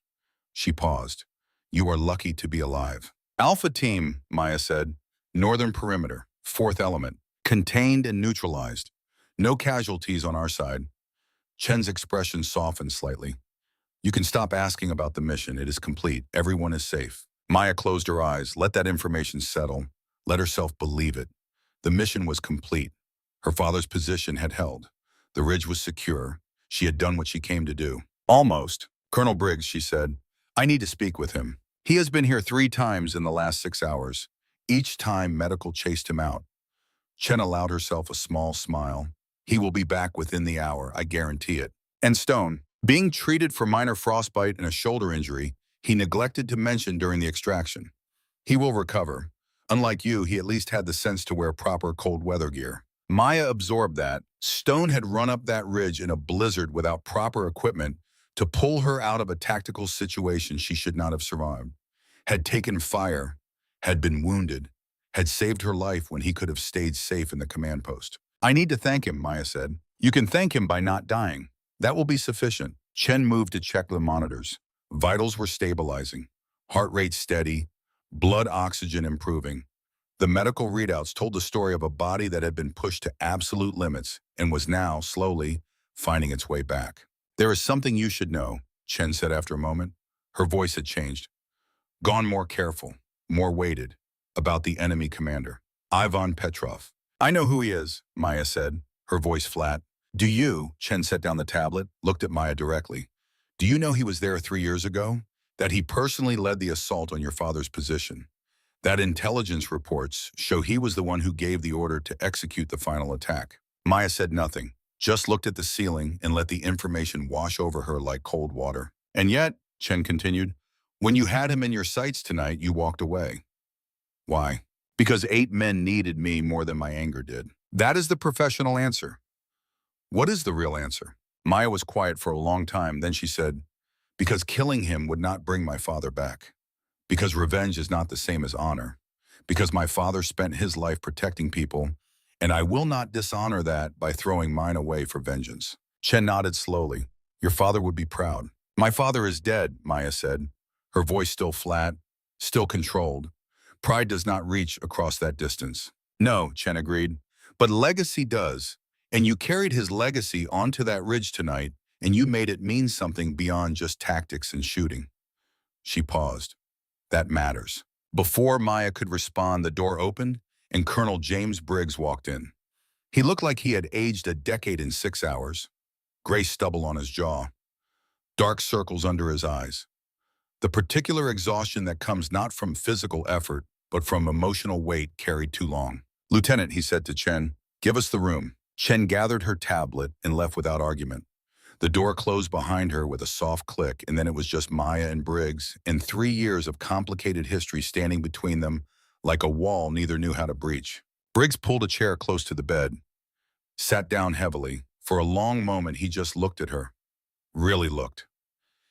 She paused. You are lucky to be alive. Alpha Team, Maya said. Northern perimeter, fourth element. Contained and neutralized. No casualties on our side. Chen's expression softened slightly. You can stop asking about the mission. It is complete. Everyone is safe. Maya closed her eyes, let that information settle, let herself believe it. The mission was complete. Her father's position had held. The ridge was secure. She had done what she came to do. Almost. Colonel Briggs, she said, I need to speak with him. He has been here 3 times in the last 6 hours. Each time medical chased him out. Chen allowed herself a small smile. He will be back within the hour, I guarantee it. And Stone, being treated for minor frostbite and a shoulder injury, he neglected to mention during the extraction. He will recover. Unlike you, he at least had the sense to wear proper cold weather gear. Maya absorbed that. Stone had run up that ridge in a blizzard without proper equipment to pull her out of a tactical situation she should not have survived. Had taken fire, had been wounded, had saved her life when he could have stayed safe in the command post. I need to thank him, Maya said. You can thank him by not dying. That will be sufficient. Chen moved to check the monitors. Vitals were stabilizing. Heart rate steady. Blood oxygen improving. The medical readouts told the story of a body that had been pushed to absolute limits and was now, slowly, finding its way back. There is something you should know, Chen said after a moment. Her voice had changed. Gone more careful, more weighted, about the enemy commander, Ivan Petrov. I know who he is, Maya said, her voice flat. Do you, Chen set down the tablet, looked at Maya directly. Do you know he was there 3 years ago? That he personally led the assault on your father's position? That intelligence reports show he was the one who gave the order to execute the final attack. Maya said nothing, just looked at the ceiling and let the information wash over her like cold water. And yet, Chen continued, when you had him in your sights tonight, you walked away. Why? Because 8 men needed me more than my anger did. That is the professional answer. What is the real answer? Maya was quiet for a long time, then she said, because killing him would not bring my father back. Because revenge is not the same as honor. Because my father spent his life protecting people, and I will not dishonor that by throwing mine away for vengeance. Chen nodded slowly. Your father would be proud. My father is dead, Maya said, her voice still flat, still controlled. Pride does not reach across that distance. No, Chen agreed, but legacy does. And you carried his legacy onto that ridge tonight, and you made it mean something beyond just tactics and shooting. She paused. That matters. Before Maya could respond, the door opened, and Colonel James Briggs walked in. He looked like he had aged a decade in 6 hours. Gray stubble on his jaw. Dark circles under his eyes. The particular exhaustion that comes not from physical effort, but from emotional weight carried too long. Lieutenant, he said to Chen, give us the room. Chen gathered her tablet and left without argument. The door closed behind her with a soft click, and then it was just Maya and Briggs, and 3 years of complicated history standing between them like a wall neither knew how to breach. Briggs pulled a chair close to the bed, sat down heavily. For a long moment, he just looked at her. Really looked.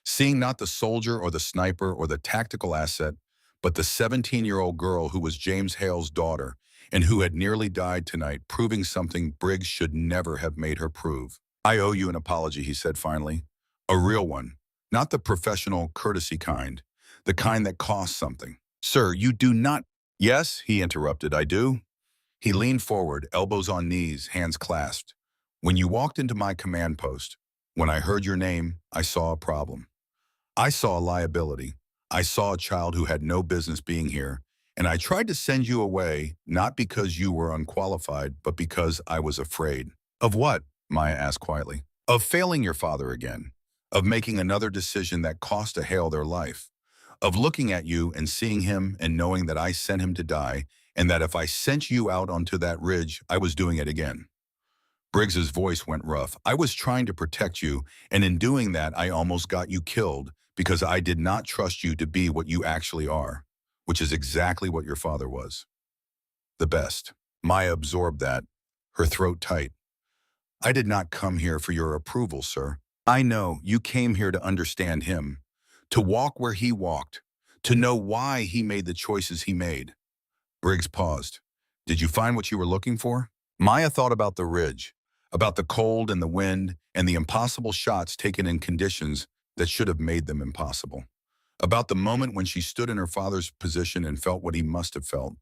Seeing not the soldier or the sniper or the tactical asset, but the 17-year-old girl who was James Hale's daughter and who had nearly died tonight, proving something Briggs should never have made her prove. I owe you an apology, he said finally. A real one. Not the professional courtesy kind. The kind that costs something. Sir, you do not... Yes, he interrupted, I do. He leaned forward, elbows on knees, hands clasped. When you walked into my command post, when I heard your name, I saw a problem. I saw a liability. I saw a child who had no business being here, and I tried to send you away, not because you were unqualified, but because I was afraid. Of what? Maya asked quietly. Of failing your father again. Of making another decision that cost a Hale their life. Of looking at you and seeing him and knowing that I sent him to die, and that if I sent you out onto that ridge, I was doing it again. Briggs's voice went rough. I was trying to protect you, and in doing that, I almost got you killed because I did not trust you to be what you actually are, which is exactly what your father was. The best. Maya absorbed that, her throat tight. I did not come here for your approval, sir. I know you came here to understand him, to walk where he walked, to know why he made the choices he made. Briggs paused. Did you find what you were looking for? Maya thought about the ridge, about the cold and the wind and the impossible shots taken in conditions that should have made them impossible. About the moment when she stood in her father's position and felt what he must have felt,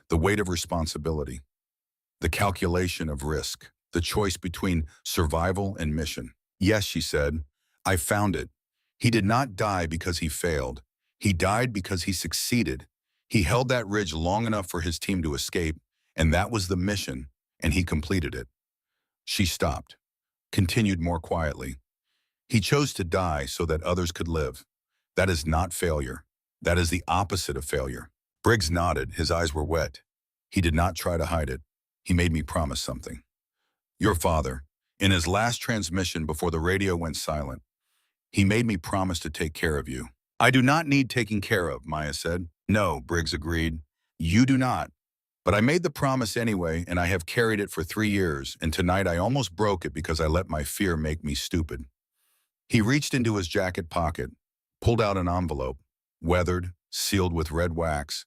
the weight of responsibility, the calculation of risk, the choice between survival and mission. Yes, she said, I found it. He did not die because he failed. He died because he succeeded. He held that ridge long enough for his team to escape, and that was the mission, and he completed it. She stopped, continued more quietly. He chose to die so that others could live. That is not failure. That is the opposite of failure. Briggs nodded. His eyes were wet. He did not try to hide it. He made me promise something. Your father, in his last transmission before the radio went silent, he made me promise to take care of you. I do not need taking care of, Maya said. No, Briggs agreed. You do not. But I made the promise anyway, and I have carried it for 3 years, and tonight I almost broke it because I let my fear make me stupid. He reached into his jacket pocket, pulled out an envelope, weathered, sealed with red wax,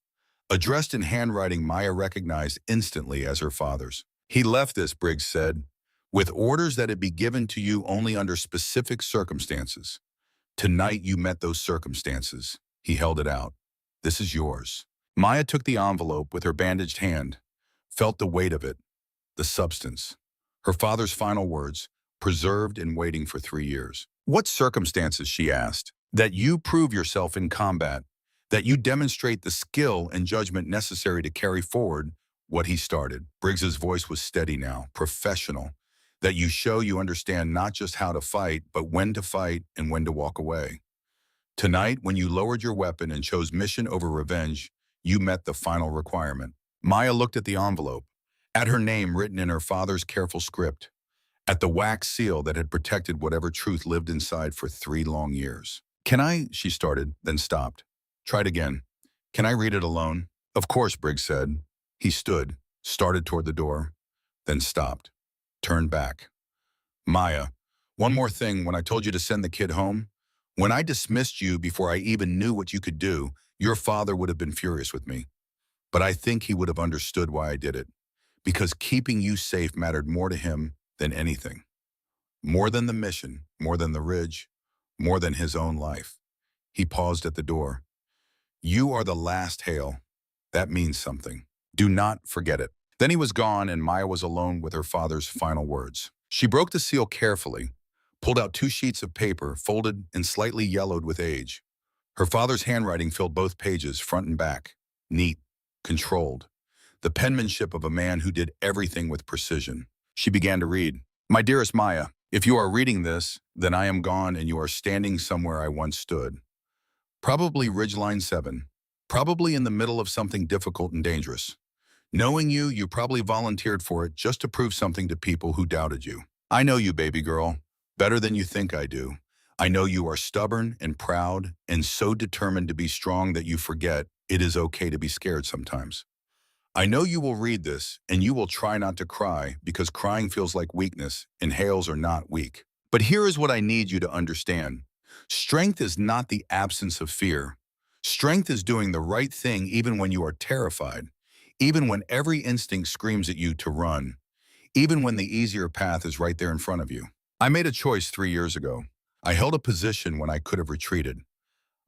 addressed in handwriting Maya recognized instantly as her father's. He left this, Briggs said, with orders that it be given to you only under specific circumstances. Tonight you met those circumstances. He held it out. This is yours. Maya took the envelope with her bandaged hand, felt the weight of it, the substance. Her father's final words, preserved and waiting for 3 years. What circumstances, she asked, that you prove yourself in combat, that you demonstrate the skill and judgment necessary to carry forward what he started. Briggs's voice was steady now, professional, that you show you understand not just how to fight, but when to fight and when to walk away. Tonight, when you lowered your weapon and chose mission over revenge, you met the final requirement. Maya looked at the envelope, at her name written in her father's careful script, at the wax seal that had protected whatever truth lived inside for 3 long years. Can I, she started, then stopped. Tried again. Can I read it alone? Of course, Briggs said. He stood, started toward the door, then stopped, turned back. Maya, one more thing. When I told you to send the kid home, when I dismissed you before I even knew what you could do, your father would have been furious with me. But I think he would have understood why I did it. Because keeping you safe mattered more to him than anything. More than the mission, more than the ridge, more than his own life. He paused at the door. You are the last Hale. That means something. Do not forget it. Then he was gone and Maya was alone with her father's final words. She broke the seal carefully, pulled out 2 sheets of paper, folded and slightly yellowed with age. Her father's handwriting filled both pages, front and back. Neat, controlled. The penmanship of a man who did everything with precision. She began to read. My dearest Maya, if you are reading this, then I am gone and you are standing somewhere I once stood. Probably Ridgeline 7. Probably in the middle of something difficult and dangerous. Knowing you, you probably volunteered for it just to prove something to people who doubted you. I know you, baby girl, better than you think I do. I know you are stubborn and proud and so determined to be strong that you forget it is okay to be scared sometimes. I know you will read this and you will try not to cry because crying feels like weakness and Hales are not weak. But here is what I need you to understand. Strength is not the absence of fear. Strength is doing the right thing even when you are terrified, even when every instinct screams at you to run, even when the easier path is right there in front of you. I made a choice 3 years ago. I held a position when I could have retreated.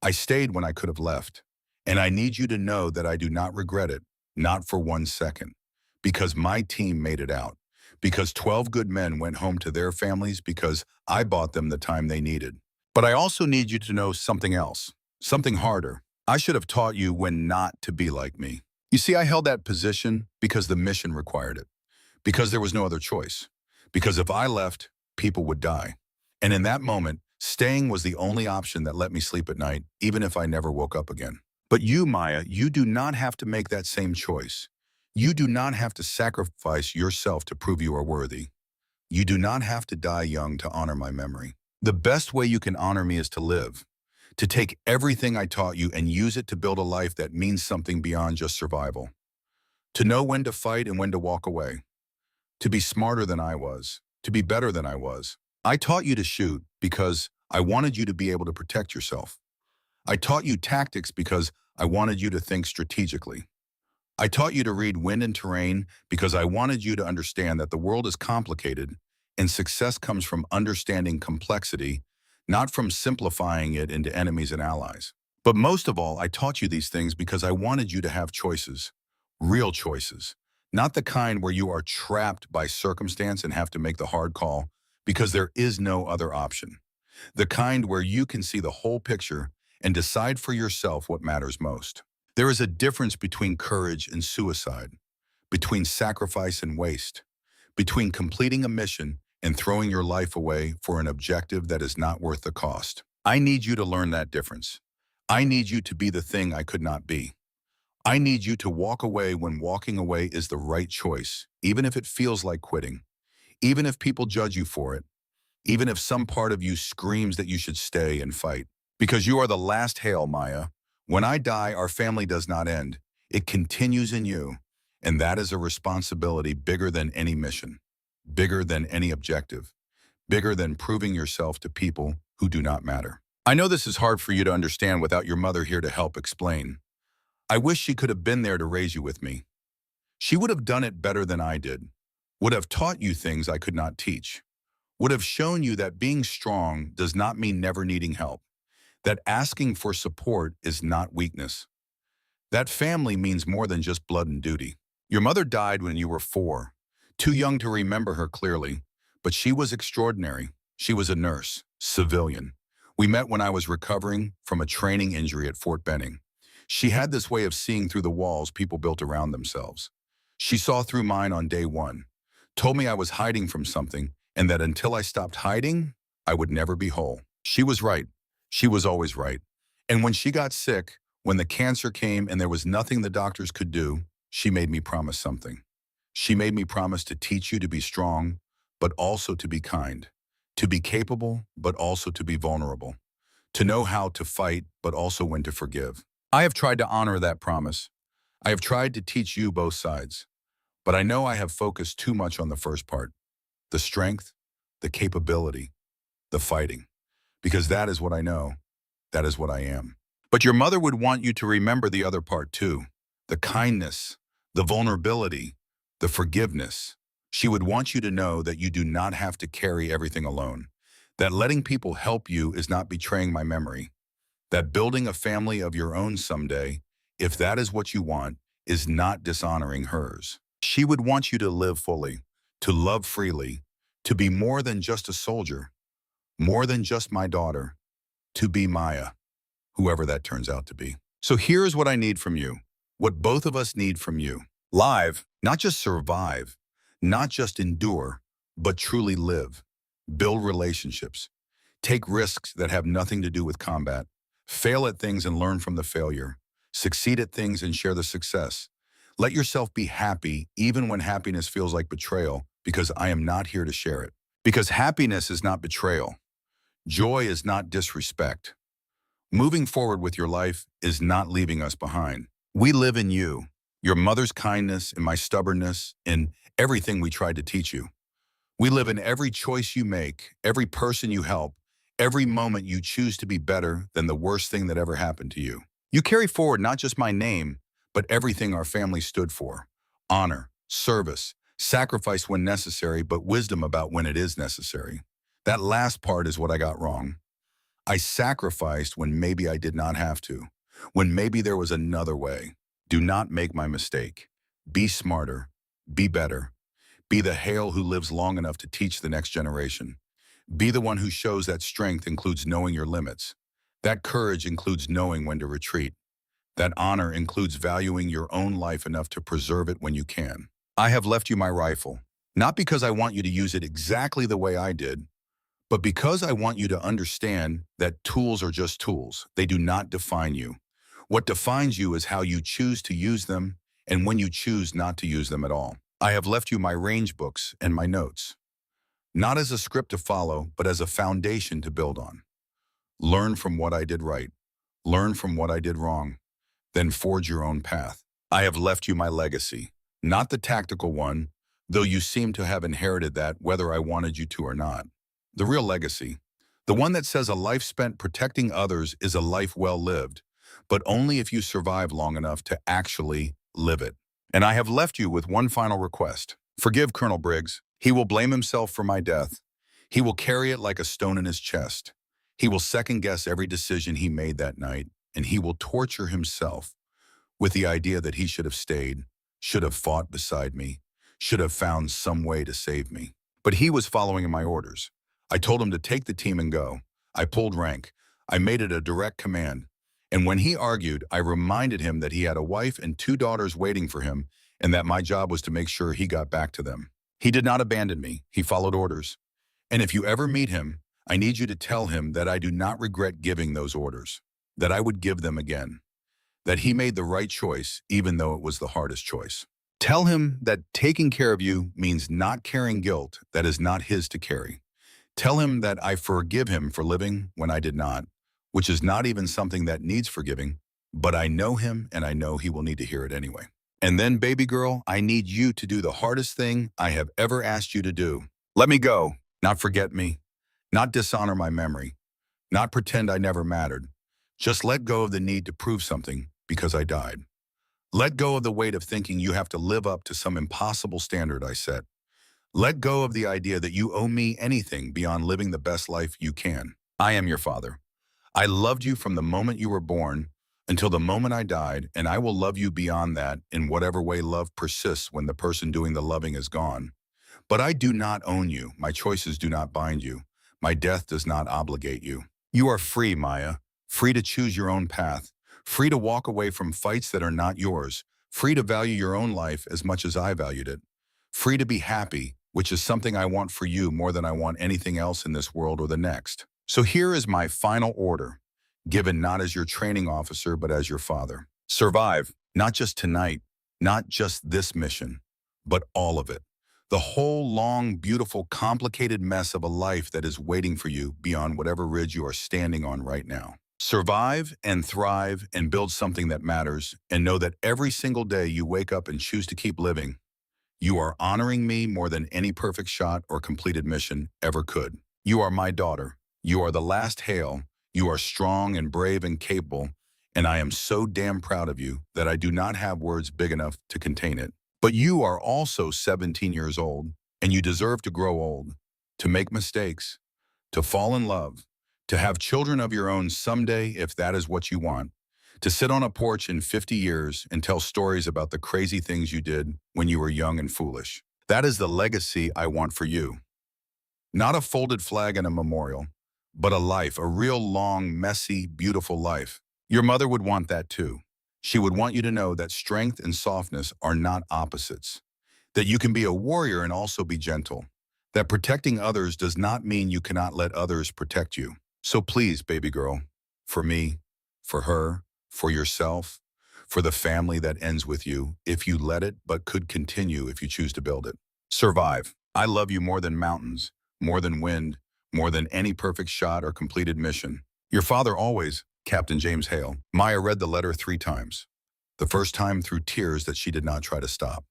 I stayed when I could have left. And I need you to know that I do not regret it, not for 1 second, because my team made it out, because 12 good men went home to their families because I bought them the time they needed. But I also need you to know something else, something harder. I should have taught you when not to be like me. You see, I held that position because the mission required it, because there was no other choice, because if I left, people would die. And in that moment, staying was the only option that let me sleep at night, even if I never woke up again. But you, Maya, you do not have to make that same choice. You do not have to sacrifice yourself to prove you are worthy. You do not have to die young to honor my memory. The best way you can honor me is to live, to take everything I taught you and use it to build a life that means something beyond just survival. To know when to fight and when to walk away. To be smarter than I was. To be better than I was. I taught you to shoot because I wanted you to be able to protect yourself. I taught you tactics because I wanted you to think strategically. I taught you to read wind and terrain because I wanted you to understand that the world is complicated and success comes from understanding complexity, not from simplifying it into enemies and allies. But most of all, I taught you these things because I wanted you to have choices, real choices, not the kind where you are trapped by circumstance and have to make the hard call because there is no other option. The kind where you can see the whole picture and decide for yourself what matters most. There is a difference between courage and suicide, between sacrifice and waste, between completing a mission and throwing your life away for an objective that is not worth the cost. I need you to learn that difference. I need you to be the thing I could not be. I need you to walk away when walking away is the right choice, even if it feels like quitting, even if people judge you for it, even if some part of you screams that you should stay and fight. Because you are the last Hale, Maya. When I die, our family does not end. It continues in you. And that is a responsibility bigger than any mission, bigger than any objective, bigger than proving yourself to people who do not matter. I know this is hard for you to understand without your mother here to help explain. I wish she could have been there to raise you with me. She would have done it better than I did, would have taught you things I could not teach, would have shown you that being strong does not mean never needing help, that asking for support is not weakness. That family means more than just blood and duty. Your mother died when you were 4, too young to remember her clearly, but she was extraordinary. She was a nurse, civilian. We met when I was recovering from a training injury at Fort Benning. She had this way of seeing through the walls people built around themselves. She saw through mine on day 1, told me I was hiding from something, and that until I stopped hiding, I would never be whole. She was right. She was always right. And when she got sick, when the cancer came and there was nothing the doctors could do, she made me promise something. She made me promise to teach you to be strong, but also to be kind, to be capable, but also to be vulnerable, to know how to fight, but also when to forgive. I have tried to honor that promise. I have tried to teach you both sides, but I know I have focused too much on the first part, the strength, the capability, the fighting, because that is what I know, that is what I am. But your mother would want you to remember the other part too, the kindness, the vulnerability, the forgiveness. She would want you to know that you do not have to carry everything alone, that letting people help you is not betraying my memory, that building a family of your own someday, if that is what you want, is not dishonoring hers. She would want you to live fully, to love freely, to be more than just a soldier, more than just my daughter, to be Maya, whoever that turns out to be. So here's what I need from you, what both of us need from you. Live, not just survive, not just endure, but truly live. Build relationships. Take risks that have nothing to do with combat. Fail at things and learn from the failure. Succeed at things and share the success. Let yourself be happy even when happiness feels like betrayal, because I am not here to share it. Because happiness is not betrayal. Joy is not disrespect. Moving forward with your life is not leaving us behind. We live in you, your mother's kindness and my stubbornness, in everything we tried to teach you. We live in every choice you make, every person you help, every moment you choose to be better than the worst thing that ever happened to you. You carry forward not just my name, but everything our family stood for. Honor, service, sacrifice when necessary, but wisdom about when it is necessary. That last part is what I got wrong. I sacrificed when maybe I did not have to, when maybe there was another way. Do not make my mistake. Be smarter, be better. Be the Hale who lives long enough to teach the next generation. Be the one who shows that strength includes knowing your limits. That courage includes knowing when to retreat. That honor includes valuing your own life enough to preserve it when you can. I have left you my rifle, not because I want you to use it exactly the way I did, but because I want you to understand that tools are just tools. They do not define you. What defines you is how you choose to use them and when you choose not to use them at all. I have left you my range books and my notes. Not as a script to follow, but as a foundation to build on. Learn from what I did right. Learn from what I did wrong. Then forge your own path. I have left you my legacy, not the tactical one, though you seem to have inherited that whether I wanted you to or not. The real legacy, the one that says a life spent protecting others is a life well lived, but only if you survive long enough to actually live it. And I have left you with one final request. Forgive Colonel Briggs. He will blame himself for my death. He will carry it like a stone in his chest. He will second-guess every decision he made that night, and he will torture himself with the idea that he should have stayed, should have fought beside me, should have found some way to save me. But he was following my orders. I told him to take the team and go. I pulled rank. I made it a direct command. And when he argued, I reminded him that he had a wife and 2 daughters waiting for him and that my job was to make sure he got back to them. He did not abandon me. He followed orders. And if you ever meet him, I need you to tell him that I do not regret giving those orders, that I would give them again, that he made the right choice even though it was the hardest choice. Tell him that taking care of you means not carrying guilt that is not his to carry. Tell him that I forgive him for living when I did not, which is not even something that needs forgiving, but I know him and I know he will need to hear it anyway. And then, baby girl, I need you to do the hardest thing I have ever asked you to do. Let me go, not forget me, not dishonor my memory, not pretend I never mattered. Just let go of the need to prove something because I died. Let go of the weight of thinking you have to live up to some impossible standard I set. Let go of the idea that you owe me anything beyond living the best life you can. I am your father. I loved you from the moment you were born until the moment I died, and I will love you beyond that in whatever way love persists when the person doing the loving is gone. But I do not own you. My choices do not bind you. My death does not obligate you. You are free, Maya, free to choose your own path, free to walk away from fights that are not yours, free to value your own life as much as I valued it, free to be happy, which is something I want for you more than I want anything else in this world or the next. So here is my final order, given not as your training officer, but as your father. Survive, not just tonight, not just this mission, but all of it. The whole long, beautiful, complicated mess of a life that is waiting for you beyond whatever ridge you are standing on right now. Survive and thrive and build something that matters, and know that every single day you wake up and choose to keep living, you are honoring me more than any perfect shot or completed mission ever could. You are my daughter. You are the last Hale. You are strong and brave and capable, and I am so damn proud of you that I do not have words big enough to contain it. But you are also 17 years old, and you deserve to grow old, to make mistakes, to fall in love, to have children of your own someday if that is what you want, to sit on a porch in 50 years and tell stories about the crazy things you did when you were young and foolish. That is the legacy I want for you. Not a folded flag and a memorial, but a life, a real long, messy, beautiful life. Your mother would want that too. She would want you to know that strength and softness are not opposites, that you can be a warrior and also be gentle, that protecting others does not mean you cannot let others protect you. So please, baby girl, for me, for her, for yourself, for the family that ends with you, if you let it, but could continue if you choose to build it. Survive. I love you more than mountains, more than wind, more than any perfect shot or completed mission. Your father always, Captain James Hale. Maya read the letter 3 times. The first time through tears that she did not try to stop.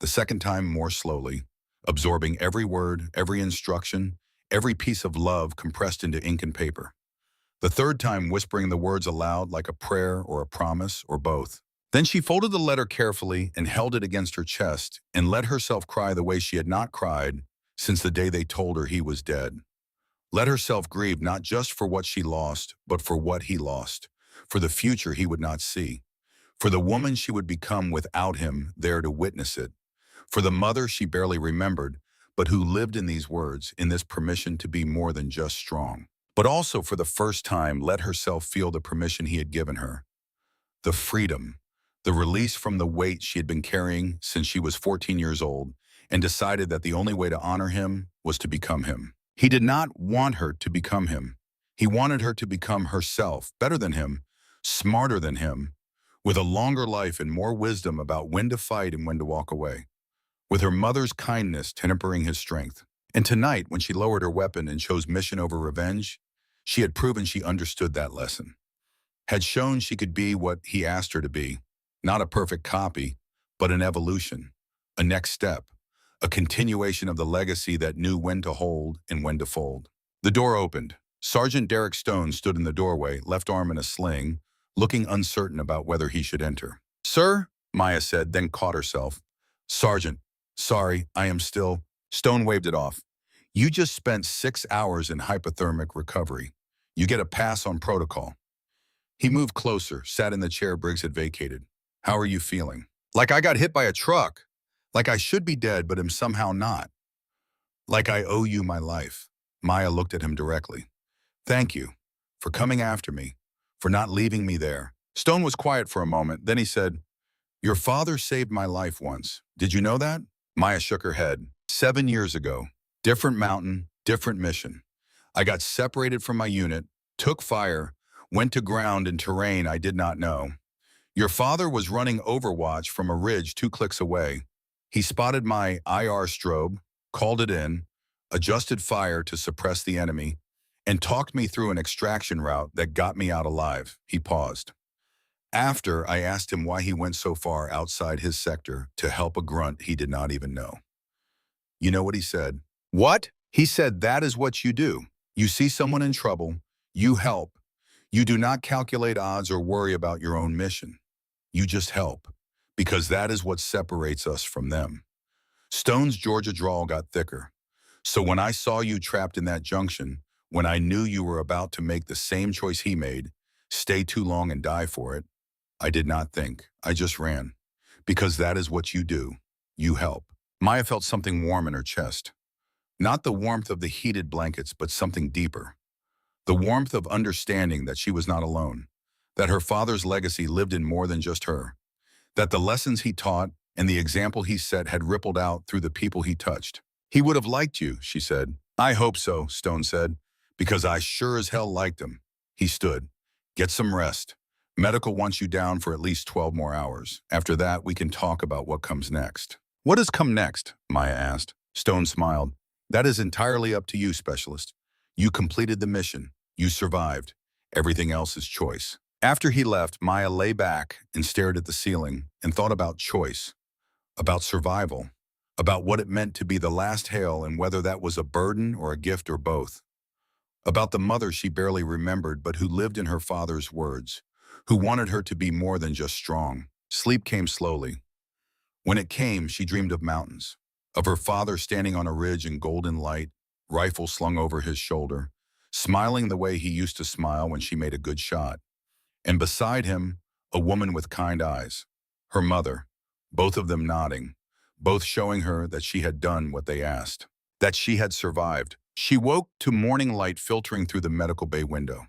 The second time more slowly, absorbing every word, every instruction, every piece of love compressed into ink and paper. The third time whispering the words aloud like a prayer or a promise or both. Then she folded the letter carefully and held it against her chest and let herself cry the way she had not cried since the day they told her he was dead. Let herself grieve not just for what she lost, but for what he lost, for the future he would not see, for the woman she would become without him there to witness it, for the mother she barely remembered, but who lived in these words, in this permission to be more than just strong. But also for the first time, let herself feel the permission he had given her, the freedom, the release from the weight she had been carrying since she was 14 years old, and decided that the only way to honor him was to become him. He did not want her to become him. He wanted her to become herself, better than him, smarter than him, with a longer life and more wisdom about when to fight and when to walk away, with her mother's kindness tempering his strength. And tonight, when she lowered her weapon and chose mission over revenge, she had proven she understood that lesson, had shown she could be what he asked her to be, not a perfect copy, but an evolution, a next step, a continuation of the legacy that knew when to hold and when to fold. The door opened. Sergeant Derek Stone stood in the doorway, left arm in a sling, looking uncertain about whether he should enter. "Sir," Maya said, then caught herself. "Sergeant, sorry, I am still—" Stone waved it off. "You just spent 6 hours in hypothermic recovery. You get a pass on protocol." He moved closer, sat in the chair Briggs had vacated. "How are you feeling?" "Like I got hit by a truck. Like I should be dead, but am somehow not. Like I owe you my life." Maya looked at him directly. "Thank you for coming after me, for not leaving me there." Stone was quiet for a moment. Then he said, "Your father saved my life once. Did you know that?" Maya shook her head. 7 years ago. Different mountain, different mission. I got separated from my unit, took fire, went to ground in terrain I did not know. Your father was running Overwatch from a ridge 2 clicks away. He spotted my IR strobe, called it in, adjusted fire to suppress the enemy, and talked me through an extraction route that got me out alive." He paused. "After, I asked him why he went so far outside his sector to help a grunt he did not even know. You know what he said?" "What?" "He said that is what you do. You see someone in trouble, you help. You do not calculate odds or worry about your own mission. You just help, because that is what separates us from them." Stone's Georgia drawl got thicker. "So when I saw you trapped in that junction, when I knew you were about to make the same choice he made, stay too long and die for it, I did not think. I just ran. Because that is what you do. You help." Maya felt something warm in her chest. Not the warmth of the heated blankets, but something deeper. The warmth of understanding that she was not alone, that her father's legacy lived in more than just her, that the lessons he taught and the example he set had rippled out through the people he touched. "He would have liked you," she said. "I hope so," Stone said, "because I sure as hell liked him." He stood. "Get some rest. Medical wants you down for at least 12 more hours. After that, we can talk about what comes next." "What has come next?" Maya asked. Stone smiled. "That is entirely up to you, Specialist. You completed the mission. You survived. Everything else is choice." After he left, Maya lay back and stared at the ceiling and thought about choice, about survival, about what it meant to be the last Hale and whether that was a burden or a gift or both, about the mother she barely remembered but who lived in her father's words, who wanted her to be more than just strong. Sleep came slowly. When it came, she dreamed of mountains, of her father standing on a ridge in golden light, rifle slung over his shoulder, smiling the way he used to smile when she made a good shot. And beside him, a woman with kind eyes, her mother, both of them nodding, both showing her that she had done what they asked, that she had survived. She woke to morning light filtering through the medical bay window.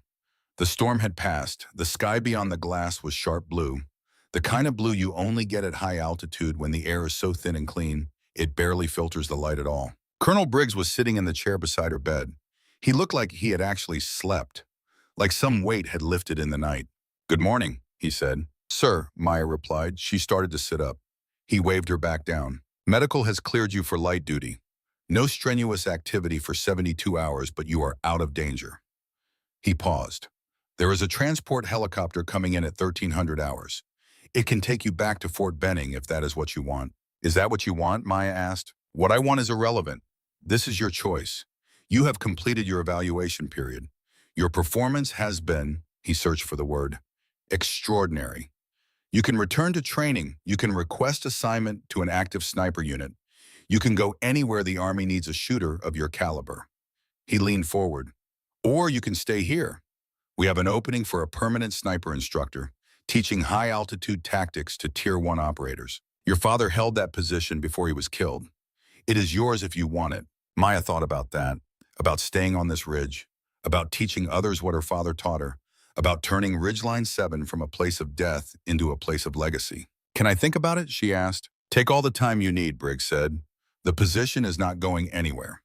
The storm had passed. The sky beyond the glass was sharp blue, the kind of blue you only get at high altitude when the air is so thin and clean, it barely filters the light at all. Colonel Briggs was sitting in the chair beside her bed. He looked like he had actually slept, like some weight had lifted in the night. "Good morning," he said. "Sir," Maya replied. She started to sit up. He waved her back down. "Medical has cleared you for light duty. No strenuous activity for 72 hours, but you are out of danger." He paused. "There is a transport helicopter coming in at 1300 hours. It can take you back to Fort Benning if that is what you want." "Is that what you want?" Maya asked. "What I want is irrelevant. This is your choice. You have completed your evaluation period. Your performance has been," he searched for the word, "extraordinary. You can return to training. You can request assignment to an active sniper unit. You can go anywhere the Army needs a shooter of your caliber." He leaned forward. "Or you can stay here. We have an opening for a permanent sniper instructor, teaching high-altitude tactics to Tier 1 operators. Your father held that position before he was killed. It is yours if you want it." Maya thought about that, about staying on this ridge, about teaching others what her father taught her, about turning Ridgeline 7 from a place of death into a place of legacy. "Can I think about it?" she asked. "Take all the time you need," Briggs said. "The position is not going anywhere."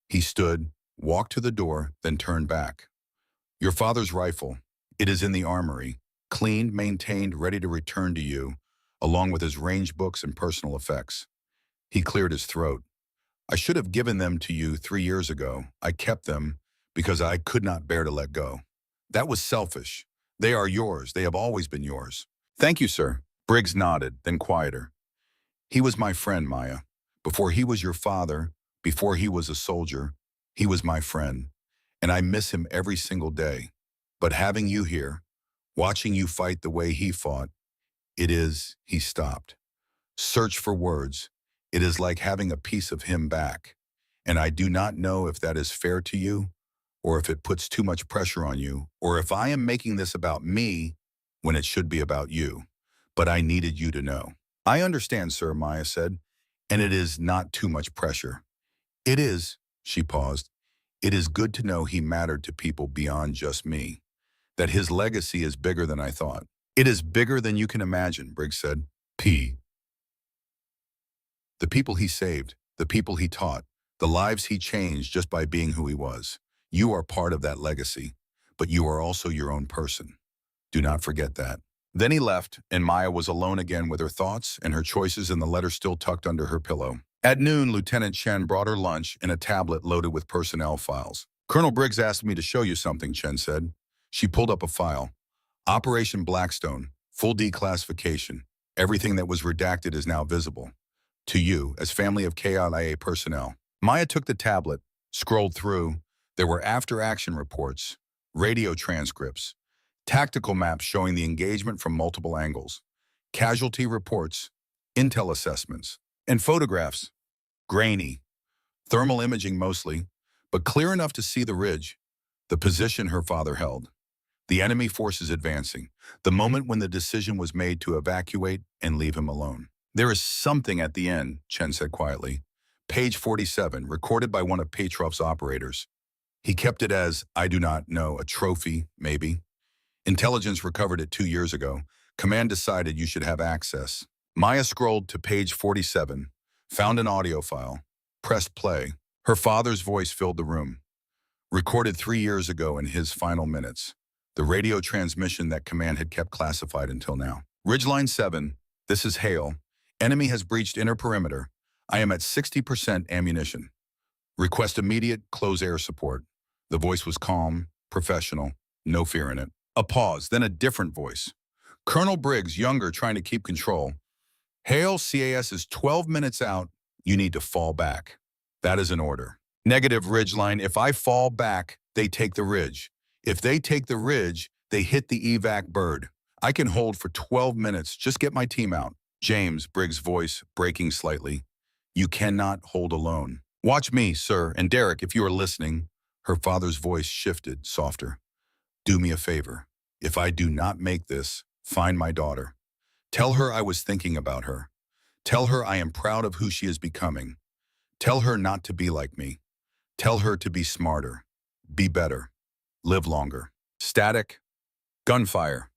He stood, walked to the door, then turned back. "Your father's rifle, it is in the armory, cleaned, maintained, ready to return to you, along with his range books and personal effects." He cleared his throat. I should have given them to you 3 years ago. I kept them because I could not bear to let go. That was selfish. They are yours. They have always been yours. Thank you, sir. Briggs nodded, then quieter. He was my friend, Maya. Before he was your father, before he was a soldier, he was my friend. And I miss him every single day. But having you here, watching you fight the way he fought, he stopped. Search for words. It is like having a piece of him back. And I do not know if that is fair to you, or if it puts too much pressure on you, or if I am making this about me when it should be about you. But I needed you to know. I understand, sir, Maya said, and it is not too much pressure. It is, she paused, it is good to know he mattered to people beyond just me, that his legacy is bigger than I thought. It is bigger than you can imagine, Briggs said. The people he saved, the people he taught, the lives he changed just by being who he was. You are part of that legacy, but you are also your own person. Do not forget that. Then he left, and Maya was alone again with her thoughts and her choices and the letter still tucked under her pillow. At noon, Lieutenant Chen brought her lunch and a tablet loaded with personnel files. Colonel Briggs asked me to show you something, Chen said. She pulled up a file. Operation Blackstone, full declassification. Everything that was redacted is now visible. To you, as family of KIA personnel. Maya took the tablet, scrolled through. There were after-action reports, radio transcripts, tactical maps showing the engagement from multiple angles, casualty reports, intel assessments, and photographs. Grainy, thermal imaging mostly, but clear enough to see the ridge, the position her father held. The enemy forces advancing, the moment when the decision was made to evacuate and leave him alone. There is something at the end, Chen said quietly. Page 47, recorded by one of Petrov's operators. He kept it as, I do not know, a trophy, maybe. Intelligence recovered it 2 years ago. Command decided you should have access. Maya scrolled to page 47, found an audio file, pressed play. Her father's voice filled the room. Recorded 3 years ago in his final minutes. The radio transmission that command had kept classified until now. Ridgeline 7, this is Hale. Enemy has breached inner perimeter. I am at 60% ammunition. Request immediate close air support. The voice was calm, professional, no fear in it. A pause, then a different voice. Colonel Briggs, younger, trying to keep control. Hale, CAS is 12 minutes out. You need to fall back. That is an order. Negative, Ridgeline. If I fall back, they take the ridge. If they take the ridge, they hit the evac bird. I can hold for 12 minutes. Just get my team out. James, Briggs' voice breaking slightly. You cannot hold alone. Watch me, sir, and Derek, if you are listening. Her father's voice shifted, softer. Do me a favor. If I do not make this, find my daughter. Tell her I was thinking about her. Tell her I am proud of who she is becoming. Tell her not to be like me. Tell her to be smarter, be better, live longer. Static, gunfire.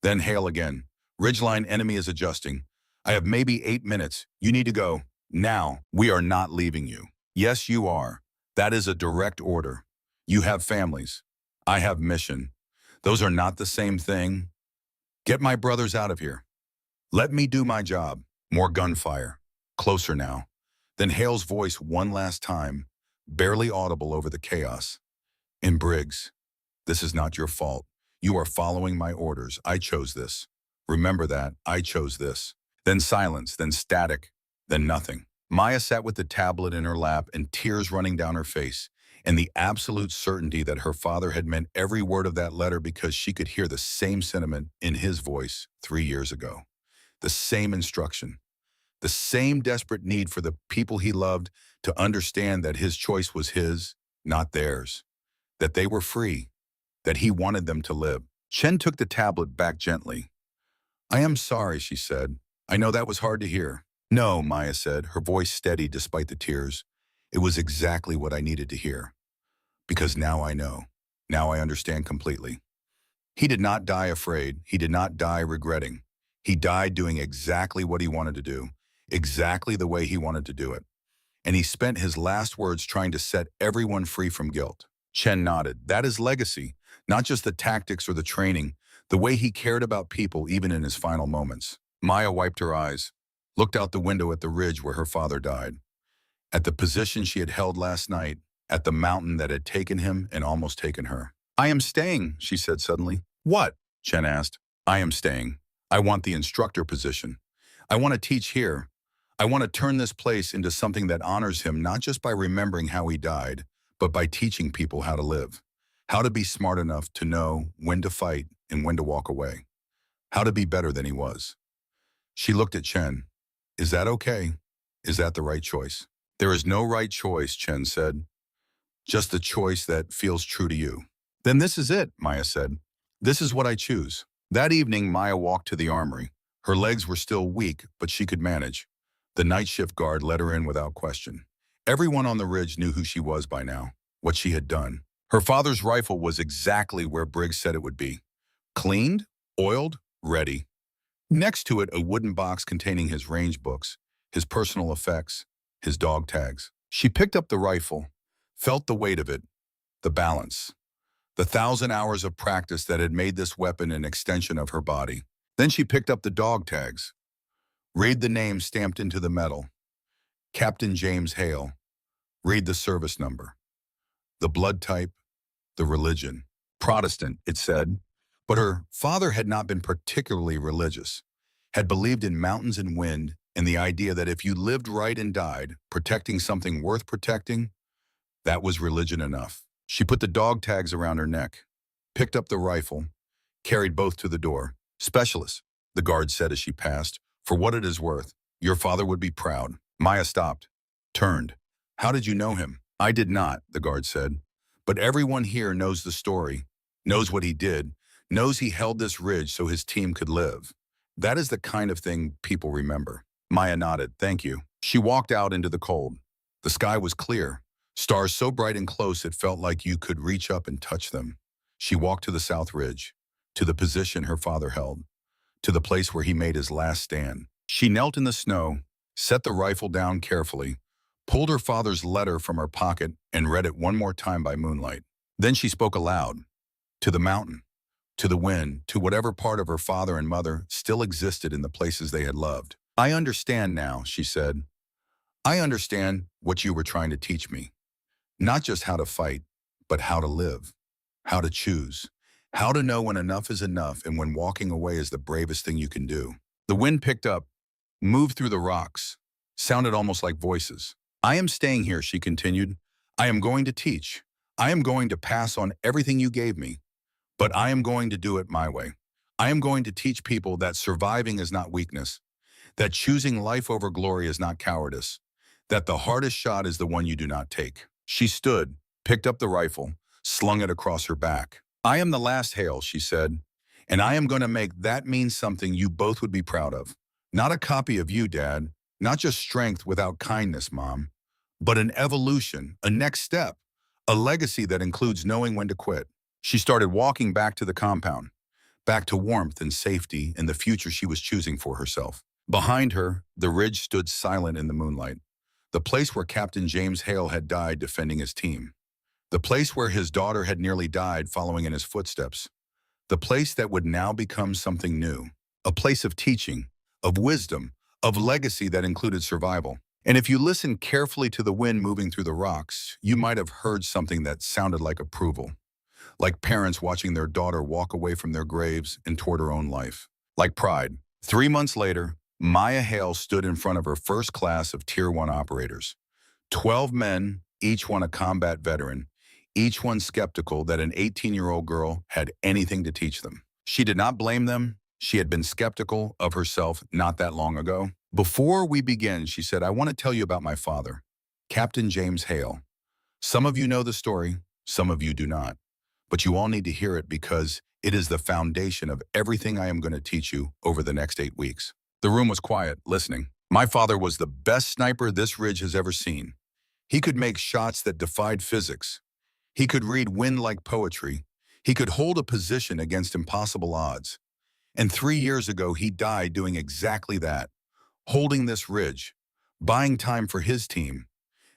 Then Hale again. Ridgeline, enemy is adjusting. I have maybe 8 minutes. You need to go. Now, we are not leaving you. Yes, you are. That is a direct order. You have families. I have mission. Those are not the same thing. Get my brothers out of here. Let me do my job. More gunfire. Closer now. Then Hale's voice one last time, barely audible over the chaos. In Briggs, this is not your fault. You are following my orders. I chose this. Remember that. I chose this. Then silence, then static, then nothing. Maya sat with the tablet in her lap and tears running down her face, and the absolute certainty that her father had meant every word of that letter because she could hear the same sentiment in his voice 3 years ago. The same instruction. The same desperate need for the people he loved to understand that his choice was his, not theirs. That they were free. That he wanted them to live. Chen took the tablet back gently. I am sorry, she said. I know that was hard to hear. No, Maya said, her voice steady despite the tears. It was exactly what I needed to hear. Because now I know. Now I understand completely. He did not die afraid. He did not die regretting. He died doing exactly what he wanted to do. Exactly the way he wanted to do it. And he spent his last words trying to set everyone free from guilt. Chen nodded. That is legacy. Not just the tactics or the training. The way he cared about people even in his final moments. Maya wiped her eyes, looked out the window at the ridge where her father died. at the position she had held last night, at the mountain that had taken him and almost taken her. "I am staying," she said suddenly. "What?" Chen asked. "I am staying. I want the instructor position. I want to teach here. I want to turn this place into something that honors him not just by remembering how he died, but by teaching people how to live, how to be smart enough to know when to fight and when to walk away, how to be better than he was." She looked at Chen. "Is that okay? Is that the right choice?" "There is no right choice," Chen said. "Just the choice that feels true to you." "Then this is it," Maya said. "This is what I choose." That evening, Maya walked to the armory. Her legs were still weak, but she could manage. The night shift guard let her in without question. Everyone on the ridge knew who she was by now, what she had done. Her father's rifle was exactly where Briggs said it would be. Cleaned, oiled, ready. Next to it, a wooden box containing his range books, his personal effects, his dog tags. She picked up the rifle, felt the weight of it, the balance, the 1,000 hours of practice that had made this weapon an extension of her body. Then she picked up the dog tags. Read the name stamped into the metal. Captain James Hale. Read the service number. The blood type, the religion. Protestant, it said. But her father had not been particularly religious, had believed in mountains and wind and the idea that if you lived right and died, protecting something worth protecting, that was religion enough. She put the dog tags around her neck, picked up the rifle, carried both to the door. "Specialist," the guard said as she passed, "for what it is worth. Your father would be proud." Maya stopped, turned. "How did you know him?" "I did not," the guard said. "But everyone here knows the story, knows what he did, knows he held this ridge so his team could live. That is the kind of thing people remember." Maya nodded. "Thank you." She walked out into the cold. The sky was clear, stars so bright and close it felt like you could reach up and touch them. She walked to the south ridge, to the position her father held, to the place where he made his last stand. She knelt in the snow, set the rifle down carefully, pulled her father's letter from her pocket, and read it one more time by moonlight. Then she spoke aloud, to the mountain, to the wind, to whatever part of her father and mother still existed in the places they had loved. "I understand now," she said. "I understand what you were trying to teach me. Not just how to fight, but how to live, how to choose, how to know when enough is enough and when walking away is the bravest thing you can do." The wind picked up, moved through the rocks, sounded almost like voices. "I am staying here," she continued. "I am going to teach. I am going to pass on everything you gave me, but I am going to do it my way. I am going to teach people that surviving is not weakness, that choosing life over glory is not cowardice, that the hardest shot is the one you do not take." She stood, picked up the rifle, slung it across her back. "I am the last Hale," she said, "and I am going to make that mean something you both would be proud of. Not a copy of you, Dad, not just strength without kindness, Mom, but an evolution, a next step, a legacy that includes knowing when to quit." She started walking back to the compound, back to warmth and safety and the future she was choosing for herself. Behind her, the ridge stood silent in the moonlight, the place where Captain James Hale had died defending his team, the place where his daughter had nearly died following in his footsteps, the place that would now become something new, a place of teaching, of wisdom, of legacy that included survival. And if you listened carefully to the wind moving through the rocks, you might have heard something that sounded like approval, like parents watching their daughter walk away from their graves and toward her own life, like pride. 3 months later, Maya Hale stood in front of her first class of Tier 1 operators. 12 men, each one a combat veteran, each one skeptical that an 18-year-old girl had anything to teach them. She did not blame them. She had been skeptical of herself not that long ago. "Before we begin," she said, "I want to tell you about my father, Captain James Hale. Some of you know the story, some of you do not. But you all need to hear it because it is the foundation of everything I am going to teach you over the next 8 weeks." The room was quiet, listening. "My father was the best sniper this ridge has ever seen. He could make shots that defied physics. He could read wind like poetry. He could hold a position against impossible odds. And 3 years ago, he died doing exactly that, holding this ridge, buying time for his team,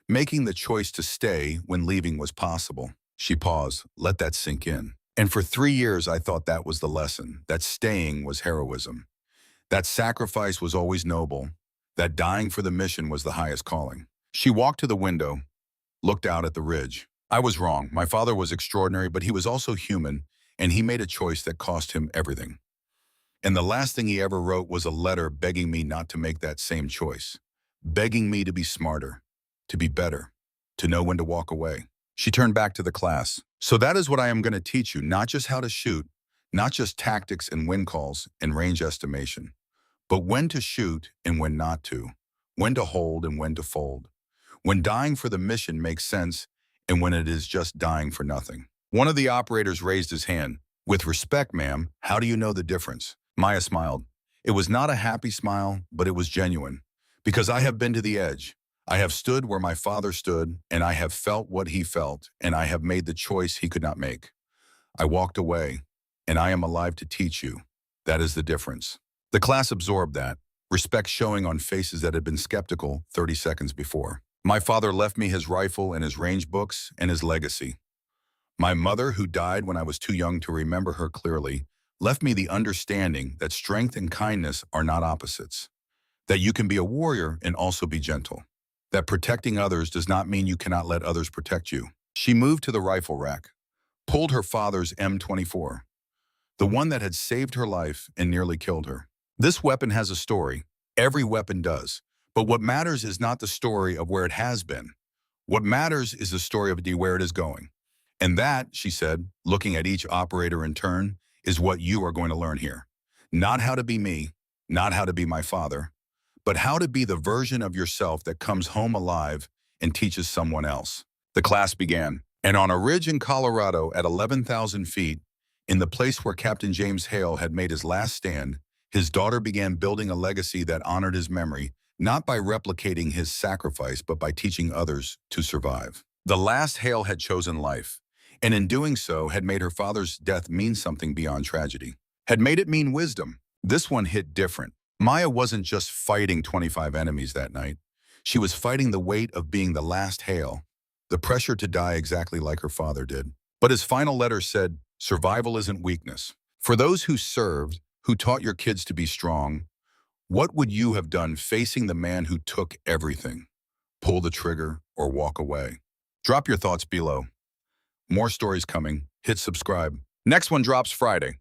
making the choice to stay when leaving was possible." She paused, let that sink in. "And for 3 years, I thought that was the lesson, that staying was heroism, that sacrifice was always noble, that dying for the mission was the highest calling. She walked to the window, looked out at the ridge. I was wrong. My father was extraordinary, but he was also human, and he made a choice that cost him everything. And the last thing he ever wrote was a letter begging me not to make that same choice, begging me to be smarter, to be better, to know when to walk away. She turned back to the class. So that is what I am going to teach you, not just how to shoot, not just tactics and wind calls and range estimation, but when to shoot and when not to, when to hold and when to fold, when dying for the mission makes sense and when it is just dying for nothing. One of the operators raised his hand. With respect, ma'am, how do you know the difference? Maya smiled. It was not a happy smile, but it was genuine. Because I have been to the edge. I have stood where my father stood, and I have felt what he felt, and I have made the choice he could not make. I walked away, and I am alive to teach you. That is the difference. The class absorbed that, respect showing on faces that had been skeptical 30 seconds before. My father left me his rifle and his range books and his legacy. My mother, who died when I was too young to remember her clearly, left me the understanding that strength and kindness are not opposites, that you can be a warrior and also be gentle, that protecting others does not mean you cannot let others protect you. She moved to the rifle rack, pulled her father's M24, the one that had saved her life and nearly killed her. This weapon has a story. Every weapon does. But what matters is not the story of where it has been. What matters is the story of where it is going. And that, she said, looking at each operator in turn, is what you are going to learn here. Not how to be me, not how to be my father, but how to be the version of yourself that comes home alive and teaches someone else. The class began. And on a ridge in Colorado at 11,000 feet, in the place where Captain James Hale had made his last stand, his daughter began building a legacy that honored his memory, not by replicating his sacrifice, but by teaching others to survive. The last Hale had chosen life, and in doing so had made her father's death mean something beyond tragedy, had made it mean wisdom. This one hit different. Maya wasn't just fighting 25 enemies that night. She was fighting the weight of being the last Hale, the pressure to die exactly like her father did. But his final letter said, survival isn't weakness. For those who served, who taught your kids to be strong, what would you have done facing the man who took everything? Pull the trigger or walk away? Drop your thoughts below. More stories coming. Hit subscribe. Next one drops Friday.